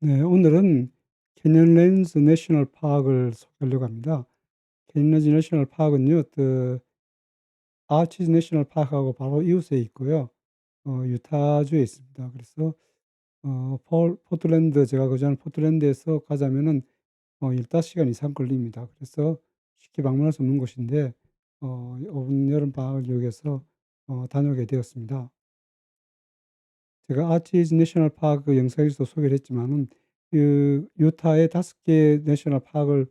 네, 오늘은 캐년랜즈 내셔널 파크를 소개하려고 합니다. 캐년랜즈 내셔널 파크는요, 아치즈 내셔널 파크하고 바로 이웃에 있고요. 유타주에 있습니다. 그래서 포틀랜드, 제가 거주하는 포틀랜드에서 가자면은 15시간 이상 걸립니다. 그래서 쉽게 방문할 수 없는 곳인데 이번 여름 방학을 이용해서 다녀오게 되었습니다. 제가 아치즈 내셔널 파크 영상에서도 소개를 했지만은 유타의 5개 내셔널 파크를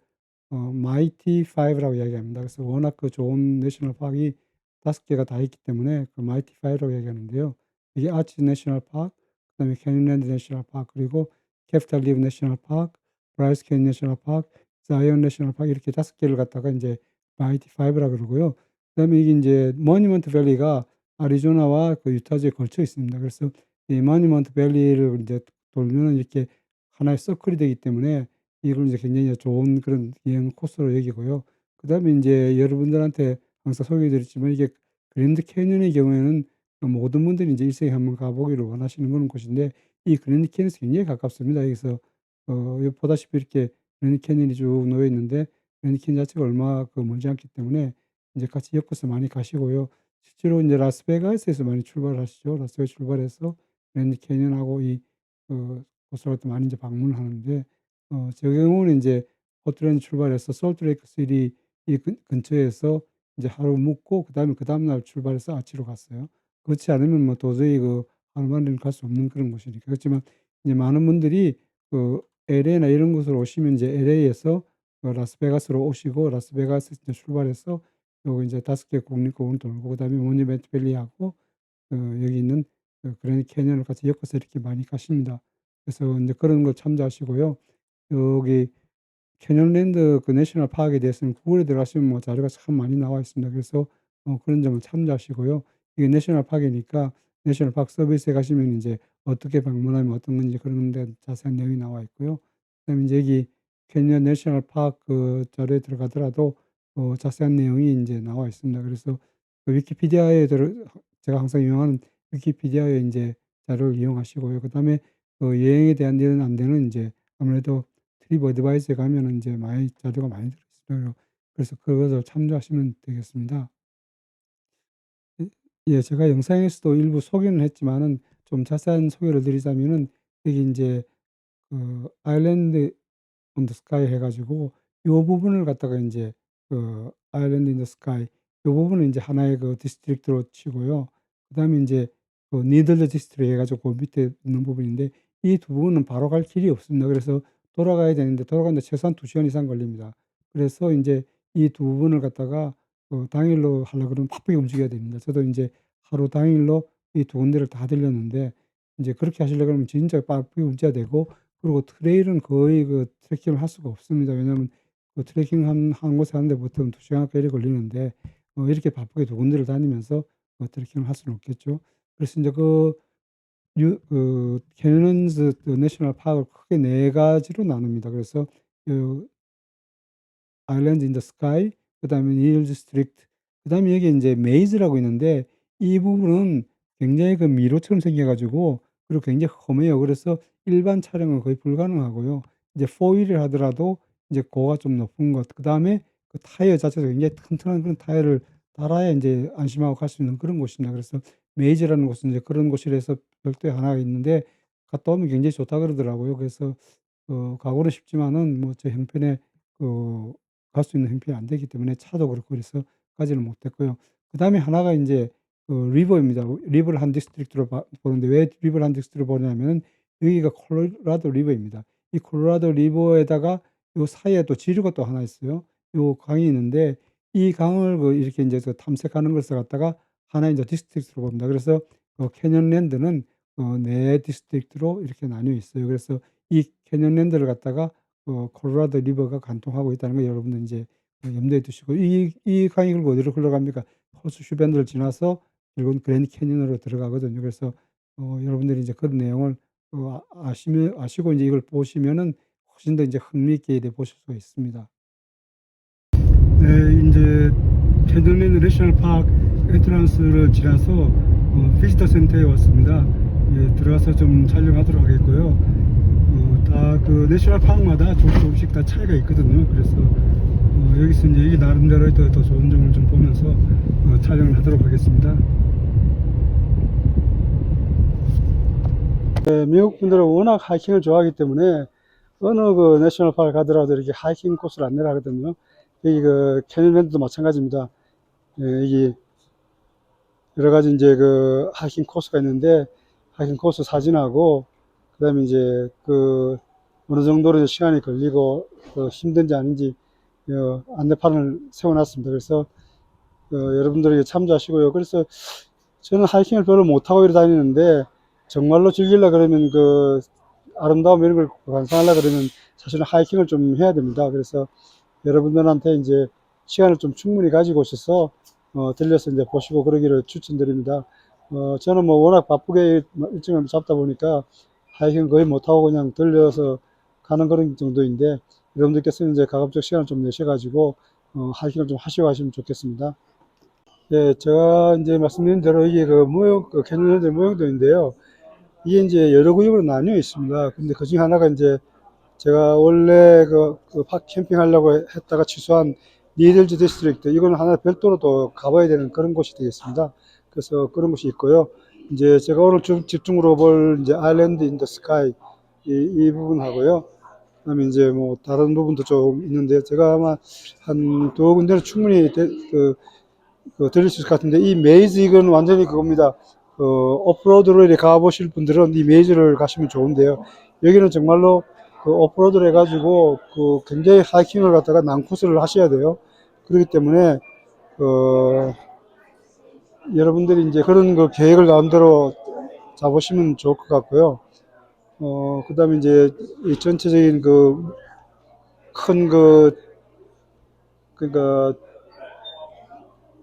마이티 5라고 이야기합니다. 그래서 워낙 좋은 내셔널 파크가 5개가 다 있기 때문에 마이티 5라고 이야기하는데요. 이게 아치즈 내셔널 파크, 그다음에 캐니언랜드 내셔널 파크, 그리고 캐피탈 리브 내셔널 파크, 브라이스 캐니언 내셔널 파크, 자이언 내셔널 파크, 이렇게 5개를 갖다가 이제 마이티 5라고 그러고요. 그다음에 이게 이제 머니먼트 밸리가 애리조나와 유타주에 걸쳐 있습니다. 그래서 이 머니먼트 밸리를 이제 돌면은 이렇게 하나의 서클이 되기 때문에 이걸 이제 굉장히 좋은 그런 여행 코스로 여기고요. 그다음에 인제 여러분들한테 항상 소개해 드렸지만, 이게 그랜드 캐니언의 경우에는 모든 분들이 인제 일생에 한번 가 보기를 원하시는 그런 곳인데, 이 그랜드 캐니언에서 굉장히 가깝습니다. 여기서 여기 보다시피 이렇게 그랜드 캐니언이 쭉 놓여 있는데, 그랜드 캐니언 자체가 얼마 멀지 않기 때문에 인제 같이 엮어서 많이 가시고요. 실제로 인제 라스베가스에서 많이 출발하시죠. 라스베가스 출발해서 그랜드 캐니언하고 곳을 갖다 많이 이제 방문을 하는데, 저 경우는 인제 포틀랜드 출발해서 솔트레이크 시티 이 근처에서 이제 하루 묵고, 그다음 날 출발해서 아치로 갔어요. 그렇지 않으면 뭐 도저히 하루 만에는 갈 수 없는 그런 곳이니까. 그렇지만 이제 많은 분들이 LA나 이런 곳으로 오시면 이제 LA에서 라스베가스로 오시고, 라스베가스에서 이제 출발해서 요거 인제 5개 국립공원을 돌고, 그다음에 모니멘트 밸리하고 여기 있는 그랜드 캐니언을 같이 엮어서 이렇게 많이 가십니다. 그래서 인제 그런 거 참조하시고요. 여기 캐년랜드 내셔널 파크에 대해서는 구글에 들어가시면 뭐 자료가 참 많이 나와 있습니다. 그래서 그런 점을 참조하시고요. 이게 내셔널 파크이니까 내셔널 파크 서비스에 가시면 인제 어떻게 방문하면 어떤 건지 그런 데 자세한 내용이 나와 있고요. 그다음에 인제 여기 캐니언 내셔널 파크 자료에 들어가더라도 자세한 내용이 인제 나와 있습니다. 그래서 위키피디아에 제가 항상 이용하는 위키피디아의 인제 자료를 이용하시고요. 그다음에 여행에 대한 데는 안 되는 인제 아무래도 트립 어드바이저에 가면은 인제 많이 자료가 많이 들어 있어요. 그래서 그것을 참조하시면 되겠습니다. 예, 예, 제가 영상에서도 일부 소개는 했지만은 좀 자세한 소개를 드리자면은, 여기 인제 아일랜드 온 더 스카이 해 가지고 요 부분을 갖다가 인제 아일랜드 인 더 스카이, 요 부분은 인제 하나의 디스트릭트로 치고요. 그다음에 인제 니들즈 디스트릭트 해 가지고 밑에 있는 부분인데, 이 두 부분은 바로 갈 길이 없습니다. 그래서 돌아가야 되는데, 돌아가는데 최소한 2 시간 이상 걸립니다. 그래서 인제 이 두 부분을 갖다가 당일로 하려 그러면 바쁘게 움직여야 됩니다. 저도 인제 하루 당일로 이 두 군데를 다 들렸는데, 인제 그렇게 하시려 그러면 진짜 바쁘게 움직여야 되고, 그리고 트레일은 거의 트레킹을 할 수가 없습니다. 왜냐하면 트레킹 한 곳에 하는데 보통 2 시간 가까이 걸리는데, 이렇게 바쁘게 두 군데를 다니면서 트레킹을 할 수는 없겠죠. 그래서 인제 캐니언스 내셔널 파크를 크게 4 가지로 나눕니다. 그래서 그 아일랜드 인 더 스카이, 그다음에 닐 디스트릭트, 그다음에 여기 인제 메이즈라고 있는데, 이 부분은 굉장히 미로처럼 생겨 가지고, 그리고 굉장히 험해요. 그래서 일반 차량은 거의 불가능하고요. 이제 4 휠을 하더라도 이제 고가 좀 높은 것, 그다음에 타이어 자체도 굉장히 튼튼한 그런 타이어를 달아야 인제 안심하고 갈 수 있는 그런 곳입니다. 그래서 메이즈라는 곳은 이제 그런 곳이라서 별도의 하나가 있는데, 갔다 오면 굉장히 좋다 그러더라고요. 그래서 가고는 싶지만은 뭐 제 형편에 그 갈 수 있는 형편이 안 되기 때문에 차도 그렇고 그래서 가지는 못했고요. 그다음에 하나가 인제 리버입니다. 리버를 한 디스트릭트로 보는데, 왜 리버를 한 디스트릭트로 보냐면은 여기가 콜로라도 리버입니다. 이 콜로라도 리버에다가 요 사이에 또 지류가 또 하나 있어요. 요 강이 있는데, 이 강을 이렇게 인제 탐색하는 것을 갖다가 하나의 인제 디스트릭트로 봅니다. 그래서 캐년랜드는 4 디스트릭트로 이렇게 나뉘어 있어요. 그래서 이 캐년랜드를 갖다가 콜로라도 리버가 관통하고 있다는 걸 여러분들 인제 염두에 두시고, 이 강이 그리고 어디로 흘러갑니까? 호스슈 밴드를 지나서 결국은 그랜드 캐니언으로 들어가거든요. 그래서 여러분들이 이제 그런 내용을 아시고 인제 이걸 보시면은 훨씬 더 인제 흥미있게 보실 수가 있습니다. 네, 인제 캐년랜드 내셔널 파크 엔트런스를 지나서 비지터 센터에 왔습니다. 예, 들어가서 좀 촬영하도록 하겠고요. 다 그 내셔널 파크마다 조금씩 다 차이가 있거든요. 그래서 여기서 이제 이 나름대로 더 좋은 점을 좀 보면서 촬영을 하도록 하겠습니다. 네, 미국 분들은 워낙 하이킹을 좋아하기 때문에 어느 그 내셔널 파크 가더라도 이렇게 하이킹 코스를 안내를 하거든요. 여기 그 캐니언랜드도 마찬가지입니다. 여기 여러 가지 이제 그 하이킹 코스가 있는데 하이킹 코스 사진하고 그다음에 이제 그 어느 정도로 시간이 걸리고 힘든지 아닌지 안내판을 세워놨습니다. 그래서 여러분들에게 참조하시고요. 그래서 저는 하이킹을 별로 못하고 이러 다니는데 정말로 즐기려 그러면 그 아름다움 이런 걸 관상하려 그러면 사실은 하이킹을 좀 해야 됩니다. 그래서 여러분들한테 이제 시간을 좀 충분히 가지고 오셔서 들려서 이제 보시고 그러기를 추천드립니다. 저는 뭐 워낙 바쁘게 일정을 잡다 보니까 하이킹 거의 못하고 그냥 들려서 가는 그런 정도인데 여러분들께서는 이제 가급적 시간을 좀 내셔가지고 하이킹을 좀 하시고 하시면 좋겠습니다. 예, 제가 이제 말씀드린 대로 이게 그 캐니언랜드 모형도인데요. 이게 이제 여러 구역으로 나뉘어 있습니다. 근데 그 중에 하나가 이제 제가 원래 팍 캠핑 하려고 했다가 취소한 니들즈 디스트릭트, 이거는 하나 별도로 또 가봐야 되는 그런 곳이 되겠습니다. 그래서 그런 곳이 있고요. 이제 제가 오늘 좀 집중으로 볼 이제 아일랜드 인 더 스카이 이 부분 하고요. 그다음에 이제 뭐 다른 부분도 좀 있는데 제가 아마 한 두 군데는 충분히 들릴 수 있을 것 같은데 이 메이즈 이건 완전히 그겁니다. 오프로드로 이렇게 가보실 분들은 이 메이즈를 가시면 좋은데요. 여기는 정말로 그 오프로드를 해가지고 굉장히 하이킹을 갖다가 난코스를 하셔야 돼요. 그렇기 때문에 여러분들이 이제 그런 그 계획을 나름대로 잡으시면 좋을 것 같고요. 그 다음에 이제 이 전체적인 큰 그러니까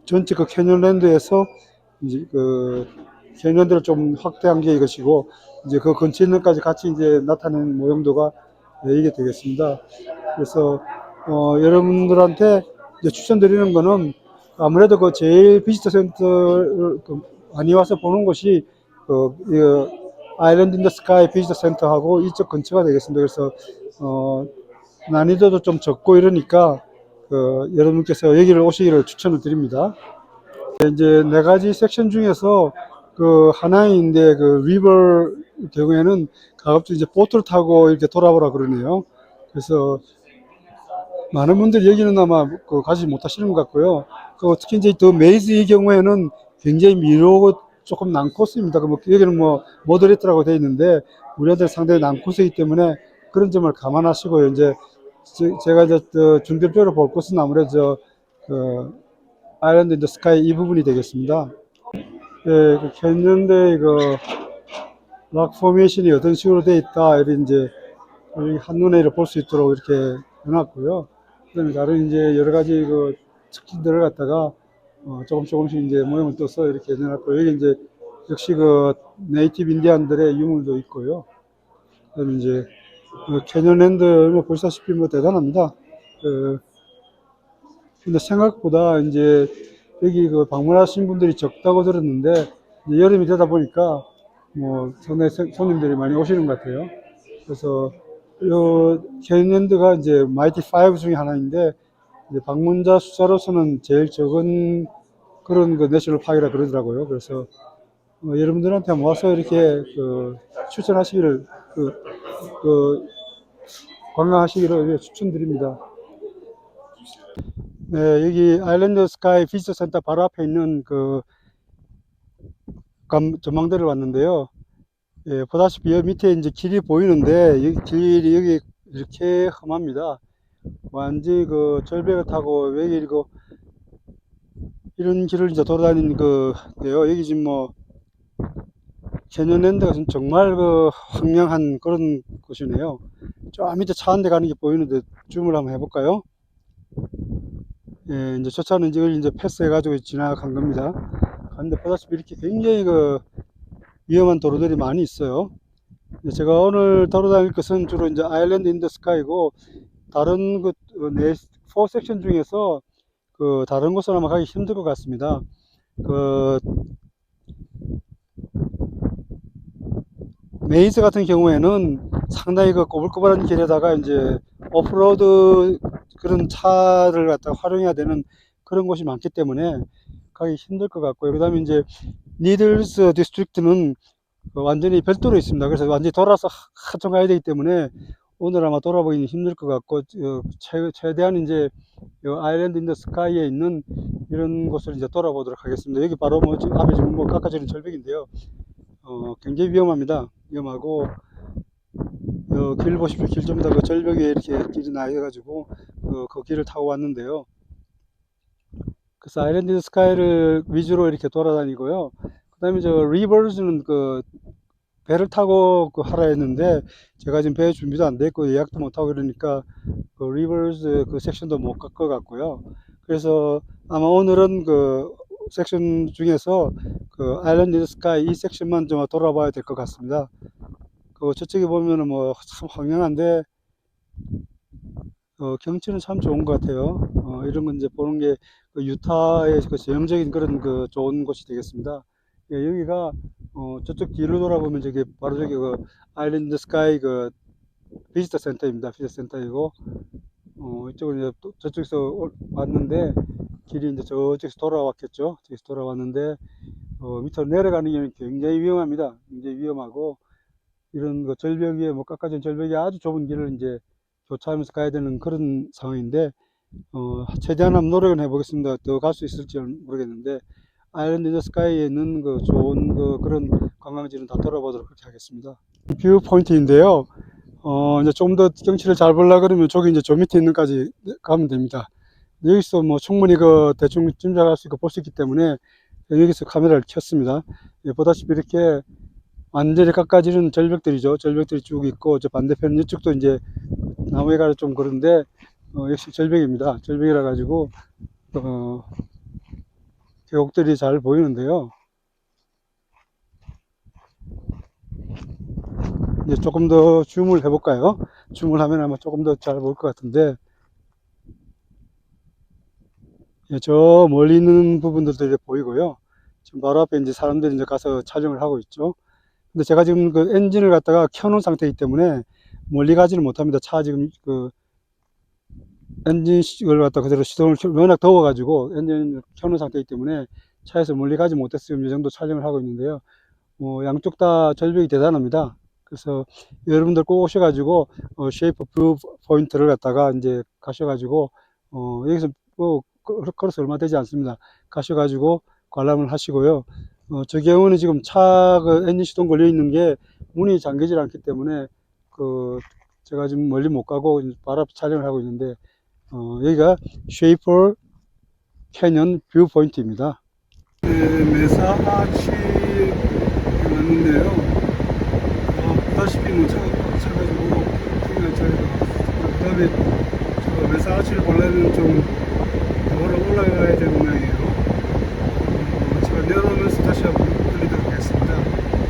전체 그 캐니언랜드에서 이제 캐니언들을 좀 확대한 게 이것이고 이제 그 근처에 있는까지 같이 이제 나타내는 모형도가 이게 되겠습니다. 그래서 여러분들한테 이제 추천드리는 거는 아무래도 그 제일 비지터 센터를 많이 와서 보는 곳이 아일랜드 인 더 스카이 비지터 센터하고 이쪽 근처가 되겠습니다. 그래서 난이도도 좀 적고 이러니까 여러분께서 여기를 오시기를 추천을 드립니다. 이제 네 가지 섹션 중에서 하나인데 리버 경우에는 가급적 이제 보트를 타고 이렇게 돌아보라 그러네요. 그래서 많은 분들이 여기는 아마 가지 못하시는 것 같고요. 특히 이제 더 메이즈의 경우에는 굉장히 미루고 조금 난코스입니다. 여기는 뭐 모더레이트라고 되어 있는데 우리한테 상당히 난코스이기 때문에 그런 점을 감안하시고요. 이제 제가 이제 중점적으로 볼 것은 아무래도 아일랜드 인 더 스카이 이 부분이 되겠습니다. 예, 캐년대 락 포메이션이 어떤 식으로 되어 있다, 이런 이제 한눈에 볼 수 있도록 이렇게 해놨고요. 그다음에 다른 이제 여러 가지 특징들을 갖다가 조금씩 이제 모형을 떠서 이렇게 해놨고, 여기 이제 역시 네이티브 인디안들의 유물도 있고요. 그다음에 이제 캐년랜드 뭐 보시다시피 뭐 대단합니다. 근데 생각보다 이제 여기 방문하신 분들이 적다고 들었는데 이제 여름이 되다 보니까 뭐 상당히 손님들이 많이 오시는 것 같아요. 그래서 요 캐년랜드가 이제 마이티 5 중에 하나인데 이제 방문자 숫자로서는 제일 적은 그런 내셔널 파크라 그러더라고요. 그래서 여러분들한테 모아서 이렇게 추천하시기를 관광하시기를 추천드립니다. 네, 여기 아일랜드 스카이 비지터 센터 바로 앞에 있는 전망대를 왔는데요. 예, 보다시피 여기 밑에 이제 길이 보이는데 여기 길이 여기 이렇게 험합니다. 완전히 절벽을 타고 여기 이런 길을 이제 돌아다니는 데요. 여기 지금 뭐 캐년랜드가 정말 황량한 그런 곳이네요. 저 밑에 차 한 대 가는 게 보이는데 줌을 한번 해볼까요? 예, 이제 저 차는 이제 패스해가지고 지나간 겁니다. 근데 보다시피 이렇게 굉장히 위험한 도로들이 많이 있어요. 제가 오늘 돌아다닐 것은 주로 이제 아일랜드 인 더 스카이고, 다른 포 섹션 중에서 다른 곳은 아마 가기 힘들 것 같습니다. 메이즈 같은 경우에는 상당히 그 꼬불꼬불한 길에다가 이제 오프로드 그런 차를 갖다가 활용해야 되는 그런 곳이 많기 때문에 가기 힘들 것 같고요. 그 다음에 이제 니들스 디스트릭트는 완전히 별도로 있습니다. 그래서 완전히 돌아서 한참 가야 되기 때문에 오늘 아마 돌아보기는 힘들 것 같고, 최대한 이제 아일랜드 인더 스카이에 있는 이런 곳을 이제 돌아보도록 하겠습니다. 여기 바로 뭐 지금 앞에 지금 뭐 깎아지는 절벽인데요. 굉장히 위험합니다. 위험하고, 길 보십시오. 길 좀 더 그 절벽에 이렇게 길이 나여가지고 그 길을 타고 왔는데요. 그래서 아일랜드 인더 스카이를 위주로 이렇게 돌아다니고요. 그 다음에 저 리버즈는 그 배를 타고 그 하라 했는데 제가 지금 배 준비도 안 됐고 예약도 못 하고 그러니까 그 리버스 그 섹션도 못 갈 것 같고요. 그래서 아마 오늘은 그 섹션 중에서 그 아일랜드 스카이 이 섹션만 좀 돌아봐야 될 것 같습니다. 그 저쪽에 보면은 뭐 참 황량한데 경치는 참 좋은 것 같아요. 이런 건 이제 보는 게 그 유타의 그 전형적인 그런 그 좋은 곳이 되겠습니다. 예, 여기가 저쪽 뒤로 돌아보면 저기 바로 저기 그 아일랜드 스카이 그 비지터 센터입니다. 비지터 센터이고 이쪽으로 이제 또 저쪽에서 왔는데 길이 이제 저쪽에서 돌아왔겠죠. 저기서 돌아왔는데 밑으로 내려가는 길은 굉장히 위험합니다. 굉장히 위험하고 이런 그 절벽 위에 뭐 깎아진 절벽이 아주 좁은 길을 이제 교차하면서 가야 되는 그런 상황인데 최대한 한번 노력을 해보겠습니다. 더 갈 수 있을지 모르겠는데 아일랜드 인더 스카이에 있는 그 좋은 그런 관광지는 다 돌아보도록 그렇게 하겠습니다. 뷰 포인트인데요. 이제 좀 더 경치를 잘 보려 그러면 저기 이제 저 밑에 있는 까지 가면 됩니다. 여기서 뭐 충분히 그 대충 짐작할 수 있고 볼 수 있기 때문에 여기서 카메라를 켰습니다. 예, 보다시피 이렇게 완전히 깎아지는 절벽들이죠. 절벽들이 쭉 있고 저 반대편 이쪽도 이제 나무에가 좀 그런데 역시 절벽입니다. 절벽이라 가지고 계곡들이 잘 보이는데요. 이제 조금 더 줌을 해볼까요? 줌을 하면 아마 조금 더 잘 보일 것 같은데, 예, 저 멀리 있는 부분들도 이제 보이고요. 지금 바로 앞에 이제 사람들이 이제 가서 촬영을 하고 있죠. 근데 제가 지금 그 엔진을 갖다가 켜놓은 상태이기 때문에 멀리 가지는 못합니다. 차 지금 그 엔진을 갖다 그대로 시동을 워낙 더워가지고 엔진을 켜놓은 상태이기 때문에 차에서 멀리 가지 못해서 지금 이 정도 촬영을 하고 있는데요. 양쪽 다 절벽이 대단합니다. 그래서 여러분들 꼭 오셔가지고 쉐이프 뷰 포인트를 갖다가 이제 가셔가지고 여기서 뭐 걸어서 얼마 되지 않습니다. 가셔가지고 관람을 하시고요. 저 경우는 지금 차 그 엔진 시동 걸려 있는 게 문이 잠기질 않기 때문에 그 제가 지금 멀리 못 가고 바로 앞 촬영을 하고 있는데 여기가 쉐이퍼 캐년 뷰 포인트입니다. 네, 메사 아치 왔는데요. 보다시피 뭐 차가 꽉 차가지고 힘이 차이가. 그 다음에 저 메사 아치를 보려면 좀 더 올라가야 되는 모양이에요. 제가 내려오면서 다시 한번 드리도록 하겠습니다.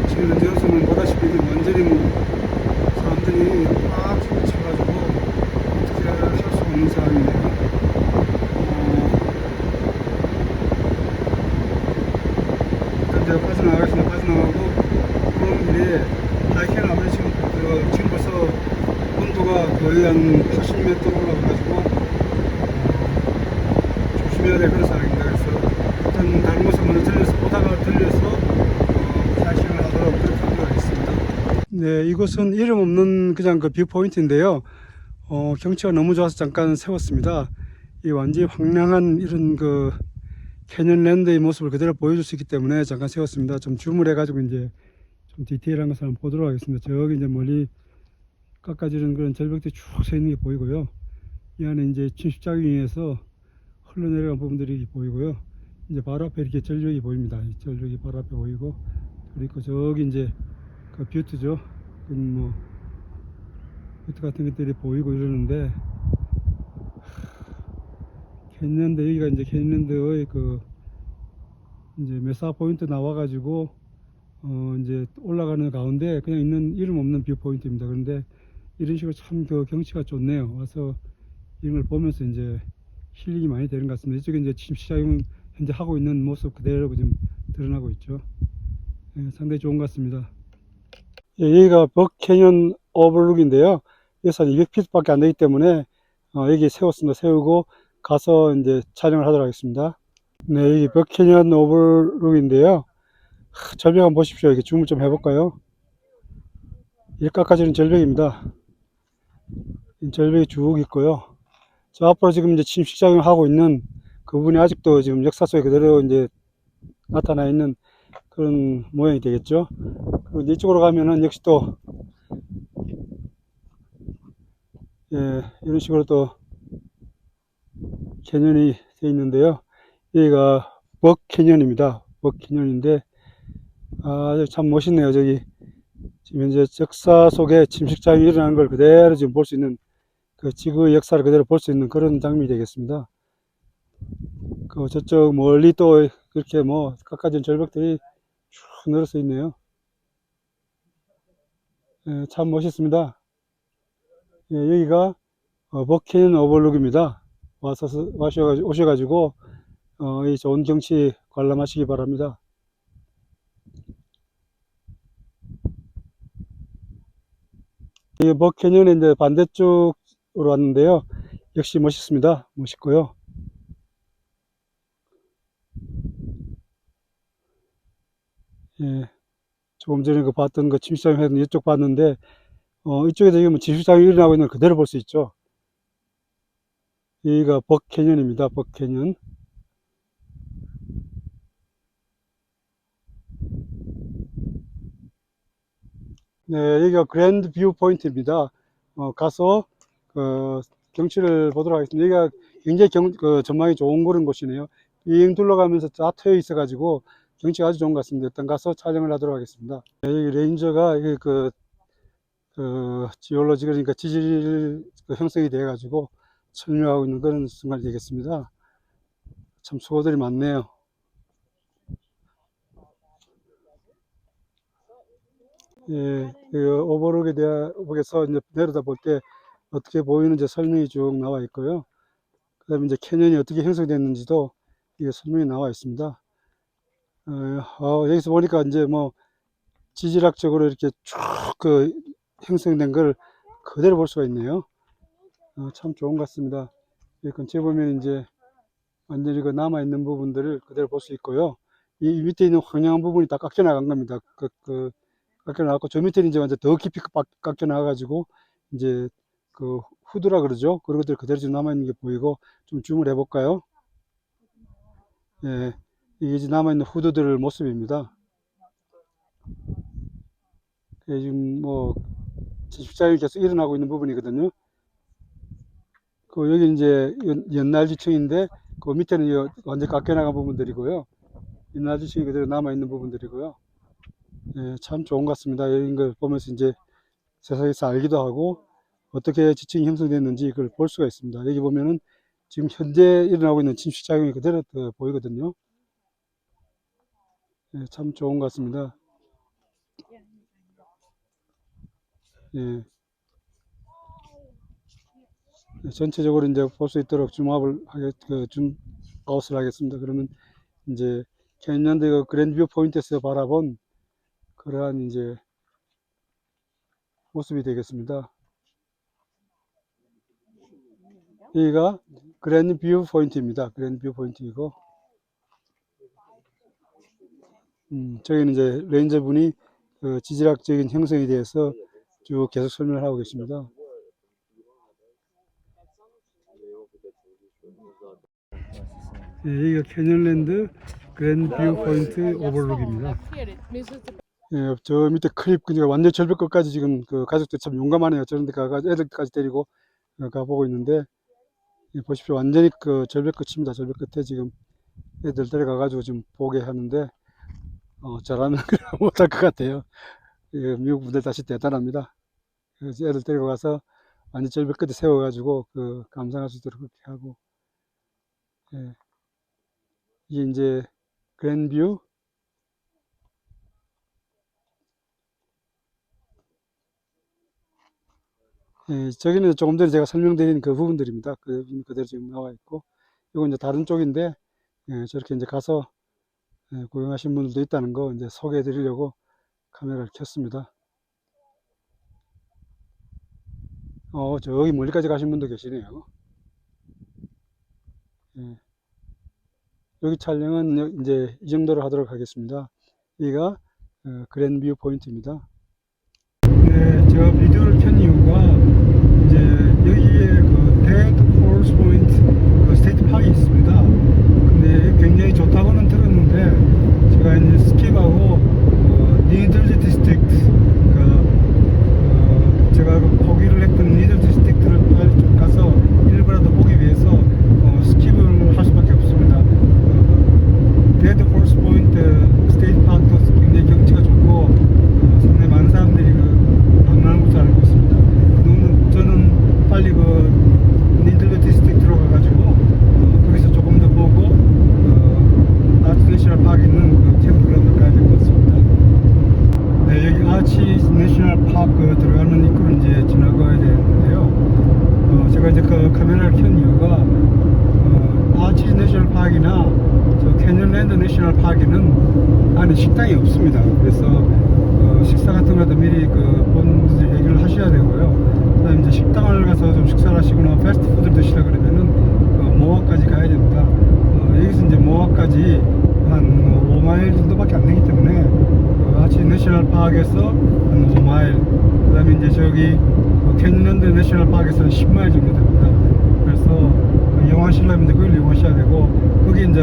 지금 현재 여기서는 보다시피 완전히 뭐 사람들이 꽉 차가지고 어떻게 할 수 없는 상황이네요. 제가 빠져나가겠습니다. 빠져나가고 그런 길에 하이킹을 하면 지금 벌써 온도가 거의 한 80m 올라가가지고 조심해야 될 그런 상황입니다. 그래서 일단 다른 곳을 먼저 오다가 들려서 하이킹을 하도록 그렇게 하도록 하겠습니다. 네, 이곳은 이름 없는 그냥 그 뷰 포인트인데요. 경치가 너무 좋아서 잠깐 세웠습니다. 이 완전히 황량한 이런 그 캐년랜드의 모습을 그대로 보여줄 수 있기 때문에 잠깐 세웠습니다. 좀 줌을 해가지고 이제 좀 디테일한 것을 한번 보도록 하겠습니다. 저기 이제 멀리 깎아지는 그런 절벽들이 쭉 서 있는 게 보이고요. 이 안에 이제 침식작용에서 흘러내려간 부분들이 보이고요. 이제 바로 앞에 이렇게 절벽이 보입니다. 이 절벽이 바로 앞에 보이고, 그리고 저기 이제 그 뷰트죠. 뭐 뷰트 같은 것들이 보이고 이러는데, 캐년랜드, 여기가 이제 캐년랜드의 그 이제 메사 포인트 나와가지고 이제 올라가는 가운데 그냥 있는 이름 없는 뷰 포인트입니다. 그런데 이런 식으로 참 그 경치가 좋네요. 와서 이런 걸 보면서 이제 힐링이 많이 되는 것 같습니다. 이쪽에 이제 지금 시작은 현재 하고 있는 모습 그대로 지금 드러나고 있죠. 예, 상당히 좋은 것 같습니다. 예, 여기가 벅캐년 오버룩인데요. 여기서 한 200피트밖에 안 되기 때문에 여기 세웠습니다. 세우고 가서 이제 촬영을 하도록 하겠습니다. 네, 여기 벅캐년 오버룩인데요. 절벽 한번 보십시오. 이렇게 줌을 좀 해볼까요? 일 깎아지는 절벽입니다. 절벽이 쭉 있고요. 저 앞으로 지금 이제 침식작용을 하고 있는 그 부분이 아직도 지금 역사 속에 그대로 이제 나타나 있는 그런 모양이 되겠죠. 그리고 이쪽으로 가면은 역시 또, 예, 이런 식으로 또 캐년이 되어 있는데요. 여기가 벅 캐년입니다. 벅 캐년인데, 아, 참 멋있네요. 저기, 지금 현재 역사 속에 침식작용이 일어나는 걸 그대로 지금 볼 수 있는, 그 지구의 역사를 그대로 볼 수 있는 그런 장면이 되겠습니다. 그 저쪽 멀리 또 그렇게 뭐 깎아진 절벽들이 쭉 늘어서 있네요. 예, 참 멋있습니다. 예, 여기가 버킨 오버룩입니다. 오셔가지고 이 좋은 경치 관람하시기 바랍니다. 이 버캐년의 이제 반대쪽으로 왔는데요. 역시 멋있습니다. 멋있고요. 예, 조금 전에 그 봤던 그 침식장이 했던 이쪽 봤는데 이쪽에서 지금 침식장이 일어나고 있는 걸 그대로 볼 수 있죠. 여기가 버캐년입니다. 버캐년. 네, 여기가 그랜드 뷰 포인트입니다. 가서 경치를 보도록 하겠습니다. 여기가 굉장히 전망이 좋은 그런 곳이네요. 빙 둘러가면서 쫙 트여 있어가지고 경치가 아주 좋은 것 같습니다. 일단 가서 촬영을 하도록 하겠습니다. 네, 여기 레인저가 여기 지올로지, 그러니까 지질 형성이 돼가지고 설명하고 있는 그런 순간이 되겠습니다. 참 수고들이 많네요. 예, 그 오버룩에 대해서 이제 내려다 볼 때 어떻게 보이는지 설명이 쭉 나와 있고요. 그 다음에 이제 캐년이 어떻게 형성됐는지도 이게 설명이 나와 있습니다. 여기서 보니까 이제 뭐 지질학적으로 이렇게 쭉 형성된 걸 그대로 볼 수가 있네요. 참 좋은 것 같습니다. 이 근처에 보면 이제 완전히 그 남아있는 부분들을 그대로 볼 수 있고요. 이 밑에 있는 황량한 부분이 다 깎여 나간 겁니다. 깎여 나갔고, 저 밑에는 이제 완전 더 깊이 깎여 나가가지고, 이제 그 후드라 그러죠. 그런 것들 그대로 지금 남아있는 게 보이고, 좀 줌을 해볼까요? 예, 이게 이제 남아있는 후드들 모습입니다. 예, 지금 뭐, 집사일 계속 일어나고 있는 부분이거든요. 여기 이제 옛날 지층인데, 그 밑에는 완전 깎여 나간 부분들이고요. 옛날 지층이 그대로 남아있는 부분들이고요. 예, 참 좋은 것 같습니다. 이런 걸 보면서 이제 세상에서 알기도 하고 어떻게 지층이 형성됐는지 그걸 볼 수가 있습니다. 여기 보면은 지금 현재 일어나고 있는 침식작용이 그대로 보이거든요. 예, 참 좋은 것 같습니다. 예, 전체적으로 이제 볼 수 있도록 줌아웃을 하겠습니다. 그러면 이제 캐년대 그 그랜드 뷰 포인트에서 바라본 그러한 이제 모습이 되겠습니다. 여기가 그랜드 뷰 포인트입니다. 그랜드 뷰 포인트이고, 저기는 이제 레인저분이 그 지질학적인 형성에 대해서 쭉 계속 설명을 하고 계십니다. 예, 여기가 캐년랜드 그랜드 뷰 포인트 오버룩입니다. 예, 저 밑에 클립 그러니까 완전 절벽 끝까지 지금 그 가족들 참 용감하네요. 저런 데 가가지고 애들까지 데리고 가보고 있는데, 예, 보십시오. 완전히 그 절벽 끝입니다. 절벽 끝에 지금 애들 데려가가지고 지금 보게 하는데, 저라면 못할 것 같아요. 예, 미국 분들 다시 대단합니다. 그래서 애들 데리고 가서 완전 절벽 끝에 세워가지고 감상할 수 있도록 그렇게 하고, 예, 이게 이제 그랜뷰, 예, 저기는 조금 전에 제가 설명드린 그 부분들입니다. 그 부분 그대로 지금 나와 있고, 이건 이제 다른 쪽인데, 예, 저렇게 이제 가서 구경하신 분들도 있다는 거 이제 소개해 드리려고 카메라를 켰습니다. 저기 멀리까지 가신 분도 계시네요. 예. 여기 촬영은 이제 이 정도로 하도록 하겠습니다. 여기가 그랜뷰 포인트입니다. 네, 제가 비디오를 켠 이유가 이제 여기에 그 데드 홀스 포인트 그 스테이트 파크가 있습니다. 근데 굉장히 좋다고는 들었는데 제가 이제 스킵하고 니들즈 디스트릭트 제가 포기를 했던 니들 디스트릭트를 빨리 좀 가서 일부라도 보기 위해서 스킵을 할 수밖에 없습니다. 데드 홀스 포인트 스테이트 파크도 굉장히 경치가 좋고 상당히 많은 사람들이 방문하는 것을 알고 있습니다. 저는 빨리 니들즈 디스트릭트로 가가지고 거기서 조금 더 보고 아치 내셔널 파크 있는 캠프그라운드 가야 될 것 같습니다. 네, 여기 아치 내셔널 파크 들어가는 입구를 이제 지나가야 되는데요. 제가 이제 그 카메라를 켠 이유가 아치 내셔널 파크나 저 캐년랜드 내셔널 파크는 안에 식당이 없습니다. 그래서 식사 같은 것도 미리 본인들이 얘기를 하셔야 되고요. 그다음에 이제 식당을 가서 좀 식사를 하시거나 패스트푸드를 드시려 그러면은 모아까지 가야 됩니다. 여기서 이제 모아까지 한 5마일 정도밖에 안 되기 때문에 아치 내셔널 파크에서 한 5마일, 그 다음에 이제 저기 캐년랜드 내셔널 파크에서 한 10마일 정도 됩니다. 그래서 이용하시려면 그걸 이용하셔야 되고, 거기 이제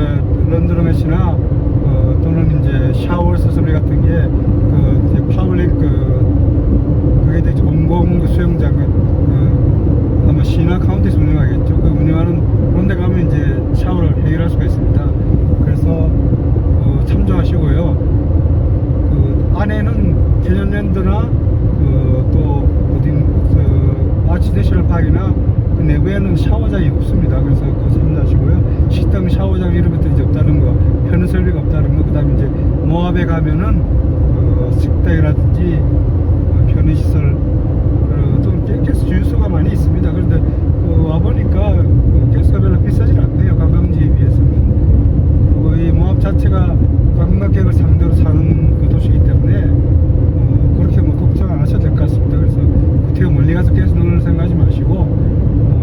런드로메시나 또는 이제 샤워 서슬리 같은 게 이제 파블릭 그게 되게 공공 수영장 아마 시나 카운티에서 운영하겠죠. 그 운영하는 그런 데 가면 이제 샤워를 해결할 수가 있습니다. 그래서 참조하시고요. 안에는 캐년랜드나 또 아치 내셔널 파크나 그 내부에는 샤워장이 없습니다. 그래서 그거 참조하시고요. 식당 샤워장 이런 것들이 이제 없다는 거, 편의 설비가 없다는 거, 그 다음에 이제 모압에 가면은 식당이라든지 편의시설 또 가스 주유소가 많이 있습니다. 그런데 와보니까 가스가 별로 비싸질 않네요. 관광지에 비해서는. 그리고 이 모압 자체가 관광객을 상대로 사는 그 도시이기 때문에 그렇게 뭐 걱정 안 하셔도 될 것 같습니다. 그래서 그렇게 멀리 가서 가스 넣을 생각하지 마시고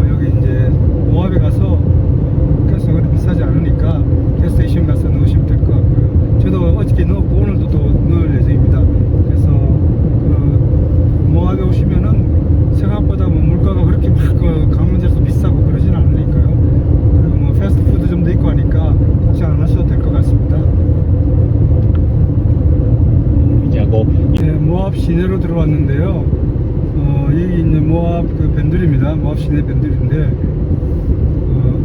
여기 이제 모압에 가서 가스가 그렇게 비싸지 않으니까 가스 스테이션 가서 넣으시면 될 것 같고요. 저도 어저께 넣었고 오늘도 또 넣을 예정입니다. 그래서 모압에 오시면은 생각보다 뭐 물가가 그렇게 막 강원도에서 비싸고 그러진 않으니까요. 그리고 뭐 패스트푸드 좀 더 있고 하니까 걱정 안 하셔도 될 것 같습니다. 네, 모압 시내로 들어왔는데요. 여기 있는 모압 밴들입니다. 모압 시내 밴들인데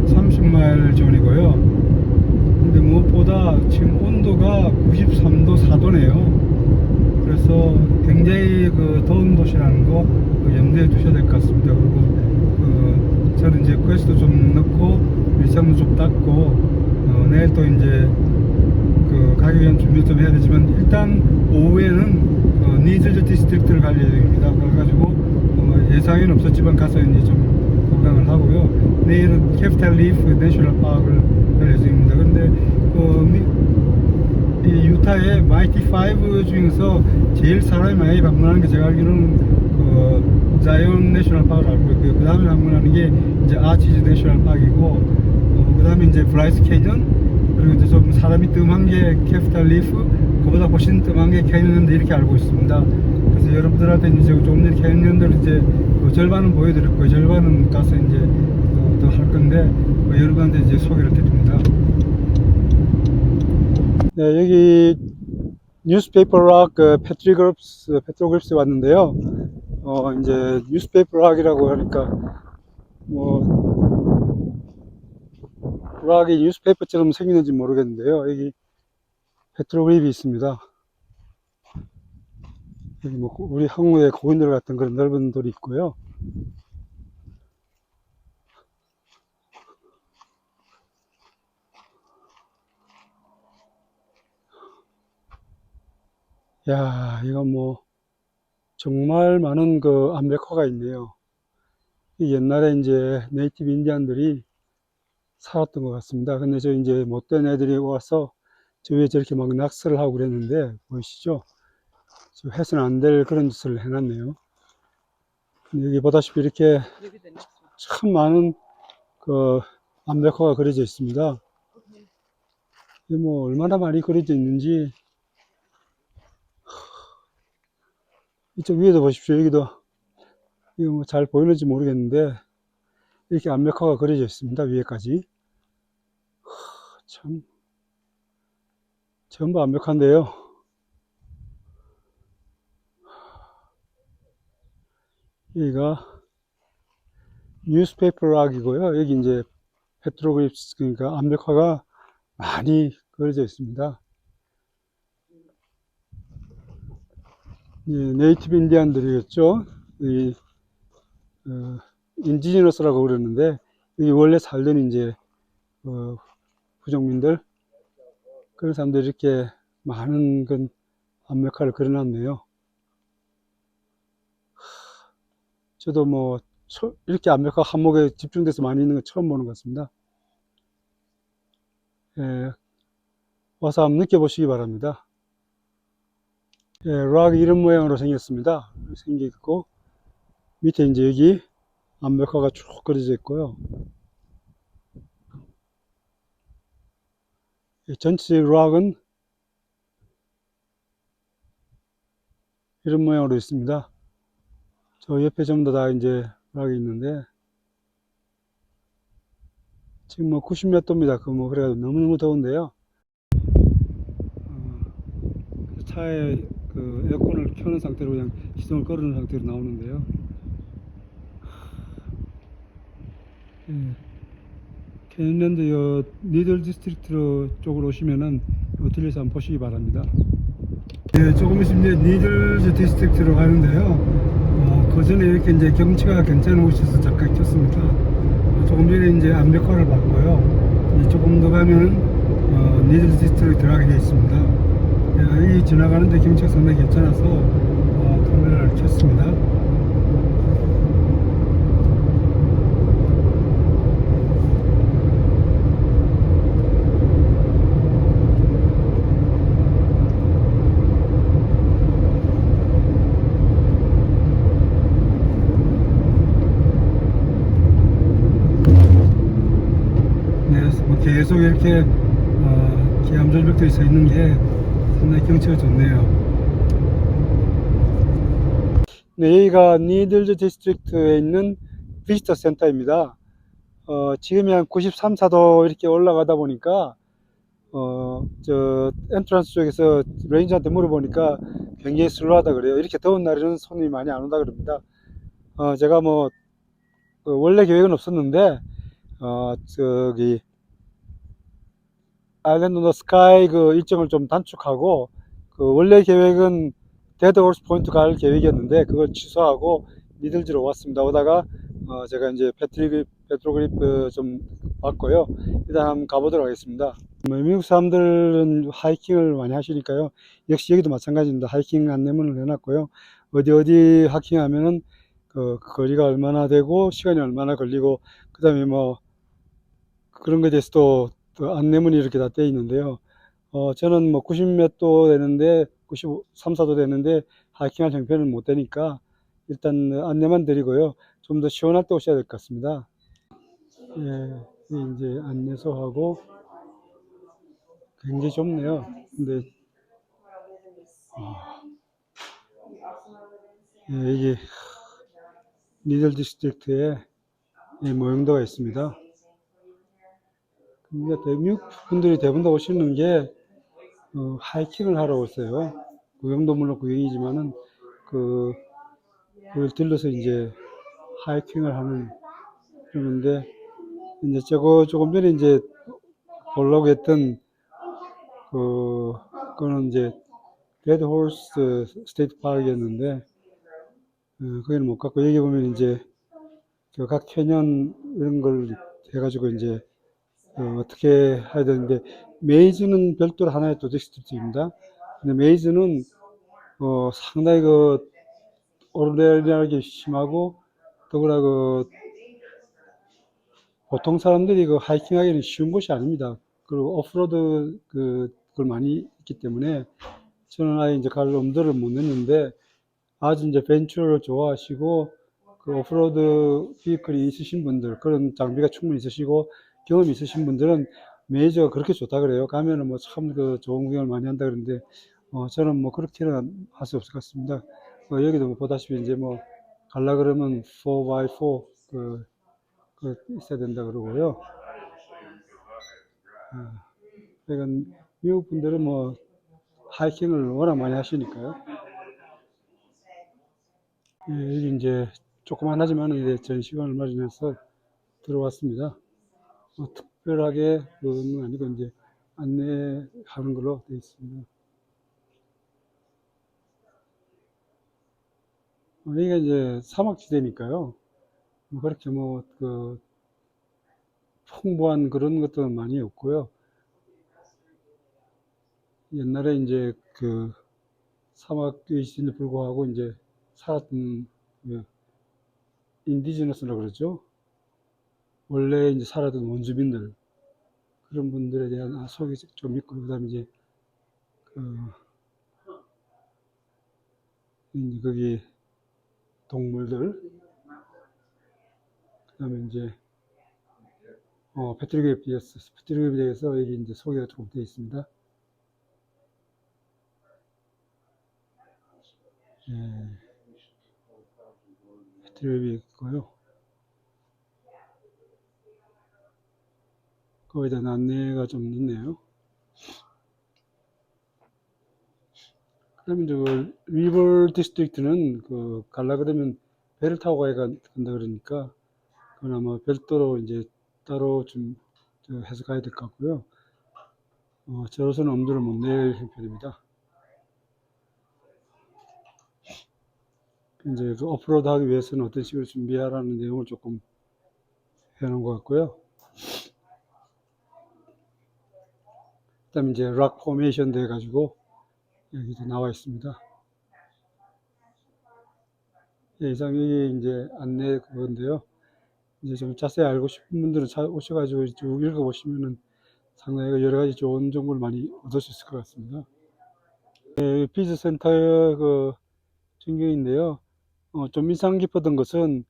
30마일 존이고요. 근데 무엇보다 지금 온도가 93도 4도네요. 그래서 굉장히 더운 도시라는 거 염두에 두셔야 될 것 같습니다. 그리고 저는 이제 가스도 좀 넣고 일상도 좀 닦고 내일 또 이제 가기 위한 준비 좀 해야 되지만, 일단 오후에는 니들즈 디스트릭트를 갈 예정입니다. 그래가지고 예상에는 없었지만 가서 이제 좀 구경을 하고요. 내일은 캐피탈 리프 내셔널 파크를 갈 예정입니다. 근데 이 유타의 마이티 5 중에서 제일 사람이 많이 방문하는 게 제가 알기로는 자이언 내셔널 파크를 알고 있고요. 그 다음에 방문하는 게 이제 아치즈 내셔널 파크이고, 그 다음에 이제 브라이스 캐년, 그리고 이제 좀 사람이 뜸한 게 캐피탈 리프, 그보다 훨씬 뜸한 게 캐년랜드, 이렇게 알고 있습니다. 그래서 여러분들한테 이제 조금 전에 캐년랜드를 이제 절반은 보여드렸고요. 절반은 가서 이제 더 할 건데 여러분한테 이제 소개를 드립니다. 네, 여기 뉴스페이퍼 락 페트로그립스에 왔는데요. 이제 뉴스페이퍼 락이라고 하니까 락이 뉴스페이퍼처럼 생기는지 모르겠는데요. 여기 페트로그립이 있습니다. 여기 우리 항구에 고인돌 같은 그런 넓은 돌이 있고요. 야, 이거 정말 많은 암벽화가 있네요. 옛날에 이제 네이티브 인디안들이 살았던 것 같습니다. 근데 저 이제 못된 애들이 와서 저 위에 저렇게 막 낙서를 하고 그랬는데, 보이시죠? 해서는 안 될 그런 짓을 해놨네요. 여기 보다시피 이렇게 참 많은 그 암벽화가 그려져 있습니다. 이게 뭐 얼마나 많이 그려져 있는지. 이쪽 위에도 보십시오. 여기도 이거 뭐 잘 보이는지 모르겠는데 이렇게 암벽화가 그려져 있습니다. 위에까지. 참 전부 암벽화인데요. 여기가 뉴스페이퍼 락이고요. 여기 이제 페트로그립스, 그러니까 암벽화가 많이 그려져 있습니다. 네이티브 인디안들이겠죠. 이 인디지너스라고 그러는데 여기 원래 살던 이제 부족민들, 그런 사람들이 이렇게 많은 그 암벽화를 그려놨네요. 저도 뭐 이렇게 암벽화 한목에 집중돼서 많이 있는 거 처음 보는 것 같습니다. 예, 와서 한번 느껴보시기 바랍니다. 예, 락 이런 모양으로 생겼습니다. 생겼고 밑에 이제 여기 암벽화가 쭉 그려져 있고요. 전체 락은 이런 모양으로 있습니다. 저 옆에 전부 다 이제 락이 있는데 지금 뭐 90 몇 도입니다. 그 뭐 그래가지고 너무너무 더운데요. 차에 그 에어컨을 켜는 상태로 그냥 시동을 꺼놓은 상태로 나오는데요. 예. 캐닐랜드 요 니들 디스트릭트 쪽으로 오시면은 들려서 한번 보시기 바랍니다. 네, 조금 있으면 이제 니들 디스트릭트로 가는데요. 그 전에 이렇게 이제 경치가 괜찮은 곳에서 잠깐 켰습니다. 조금 전에 이제 암벽화를 봤고요. 조금 더 가면은 니들 디스트릭트 들어가게 되어 있습니다. 여기 지나가는데 경치가 상당히 괜찮아서 카메라를 켰습니다. 네, 뭐 계속 이렇게 기암절벽들이 서 있는 게 상당히 경치가 좋네요. 네, 여기가 니들즈 디스트릭트에 있는 비지터 센터입니다. 지금이 한 93, 4도 이렇게 올라가다 보니까 저 엔트런스 쪽에서 레인저한테 물어보니까 굉장히 슬로하다 그래요. 이렇게 더운 날에는 손님이 많이 안 온다 그럽니다. 제가 뭐 원래 계획은 없었는데 저기 아일랜드 오브 스카이 그 일정을 좀 단축하고 그 원래 계획은 데드 호스 포인트 갈 계획이었는데 그걸 취소하고 니들즈로 왔습니다. 오다가 제가 이제 페트로그립 좀 봤고요. 일단 한번 가보도록 하겠습니다. 미국 사람들은 하이킹을 많이 하시니까요. 역시 여기도 마찬가지입니다. 하이킹 안내문을 해놨고요. 어디 하이킹 하면은 그 거리가 얼마나 되고 시간이 얼마나 걸리고 그 다음에 뭐 그런 것에 대해서도 안내문이 이렇게 다 떼어 있는데요. 저는 뭐 90 몇 도 되는데 93, 4도 되는데 하이킹할 형편은 못 되니까 일단 안내만 드리고요. 좀 더 시원할 때 오셔야 될 것 같습니다. 예, 이제 안내소하고 굉장히 좁네요. 근데 예, 이게 니들 디스트릭트에 모형도가 있습니다. 그러니까 미국 분들이 대부분 다 오시는 게 하이킹을 하러 오세요. 구경도 물론 구경이지만은 그걸 들러서 이제 하이킹을 하는 그러는데 이제 저거 조금 전에 이제 보려고 했던 그거는 이제 데드 호스 스테이트 파크였는데 거기는 못 갔고 여기 보면 이제 각 캐년 이런 걸 해가지고 이제 어떻게 해야 되는데 메이즈는 별도로 하나의 또 디스트릭트입니다. 근데 메이즈는 상당히 그 오르내리기 심하고 더구나 그 보통 사람들이 그 하이킹하기는 쉬운 곳이 아닙니다. 그리고 오프로드 그걸 많이 있기 때문에 저는 아예 이제 갈 엄두를 못 냈는데 아주 이제 벤처를 좋아하시고 그 오프로드 비클이 있으신 분들, 그런 장비가 충분히 있으시고 경험이 있으신 분들은 메이저가 그렇게 좋다 그래요. 가면은 뭐 참 그 좋은 구경을 많이 한다 그러는데, 저는 뭐 그렇게는 할 수 없을 것 같습니다. 여기도 뭐 보다시피 이제 뭐 갈라 그러면 4x4 그 있어야 된다 그러고요. 그러니까 미국 분들은 뭐 하이킹을 워낙 많이 하시니까요. 여기 이제 조그만하지만 이제 전시관을 마련해서 들어왔습니다. 특별하게 그건 아니고 이제 안내하는 걸로 되어 있습니다. 여기가 이제 사막지대니까요. 뭐 그렇게 뭐 그 풍부한 그런 것들은 많이 없고요. 옛날에 이제 그 사막이신데 불구하고 이제 살았던 그 인디지너스라고 그러죠. 원래 이제 살았던 원주민들, 그런 분들에 대한 소개 좀 있고, 그 다음에 이제 거기 동물들, 그 다음에 이제 패트리그에 대해서 여기 이제 소개가 조금 되어 있습니다. 패트리그에 있고요. 거기에 대한 안내가 좀 있네요. 그 다음에 이제 그 리버 디스트릭트는 그 갈라 그러면 배를 타고 가야 간다 그러니까 그건 아마 별도로 이제 따로 좀 해서 가야 될 것 같고요. 저로서는 엄두를 못 낼 형편입니다. 이제 그 오프로드 하기 위해서는 어떤 식으로 준비하라는 내용을 조금 해놓은 것 같고요. 그 다음에 이제 락 포메이션 돼가지고 여기도 나와 있습니다. 이상이 이제 안내 그건데요. 이제 좀 자세히 알고 싶은 분들은 오셔가지고 쭉 읽어보시면은 상당히 여러 가지 좋은 정보를 많이 얻을 수 있을 것 같습니다. 피즈 센터의 그 전경인데요. 좀 인상 깊었던 것은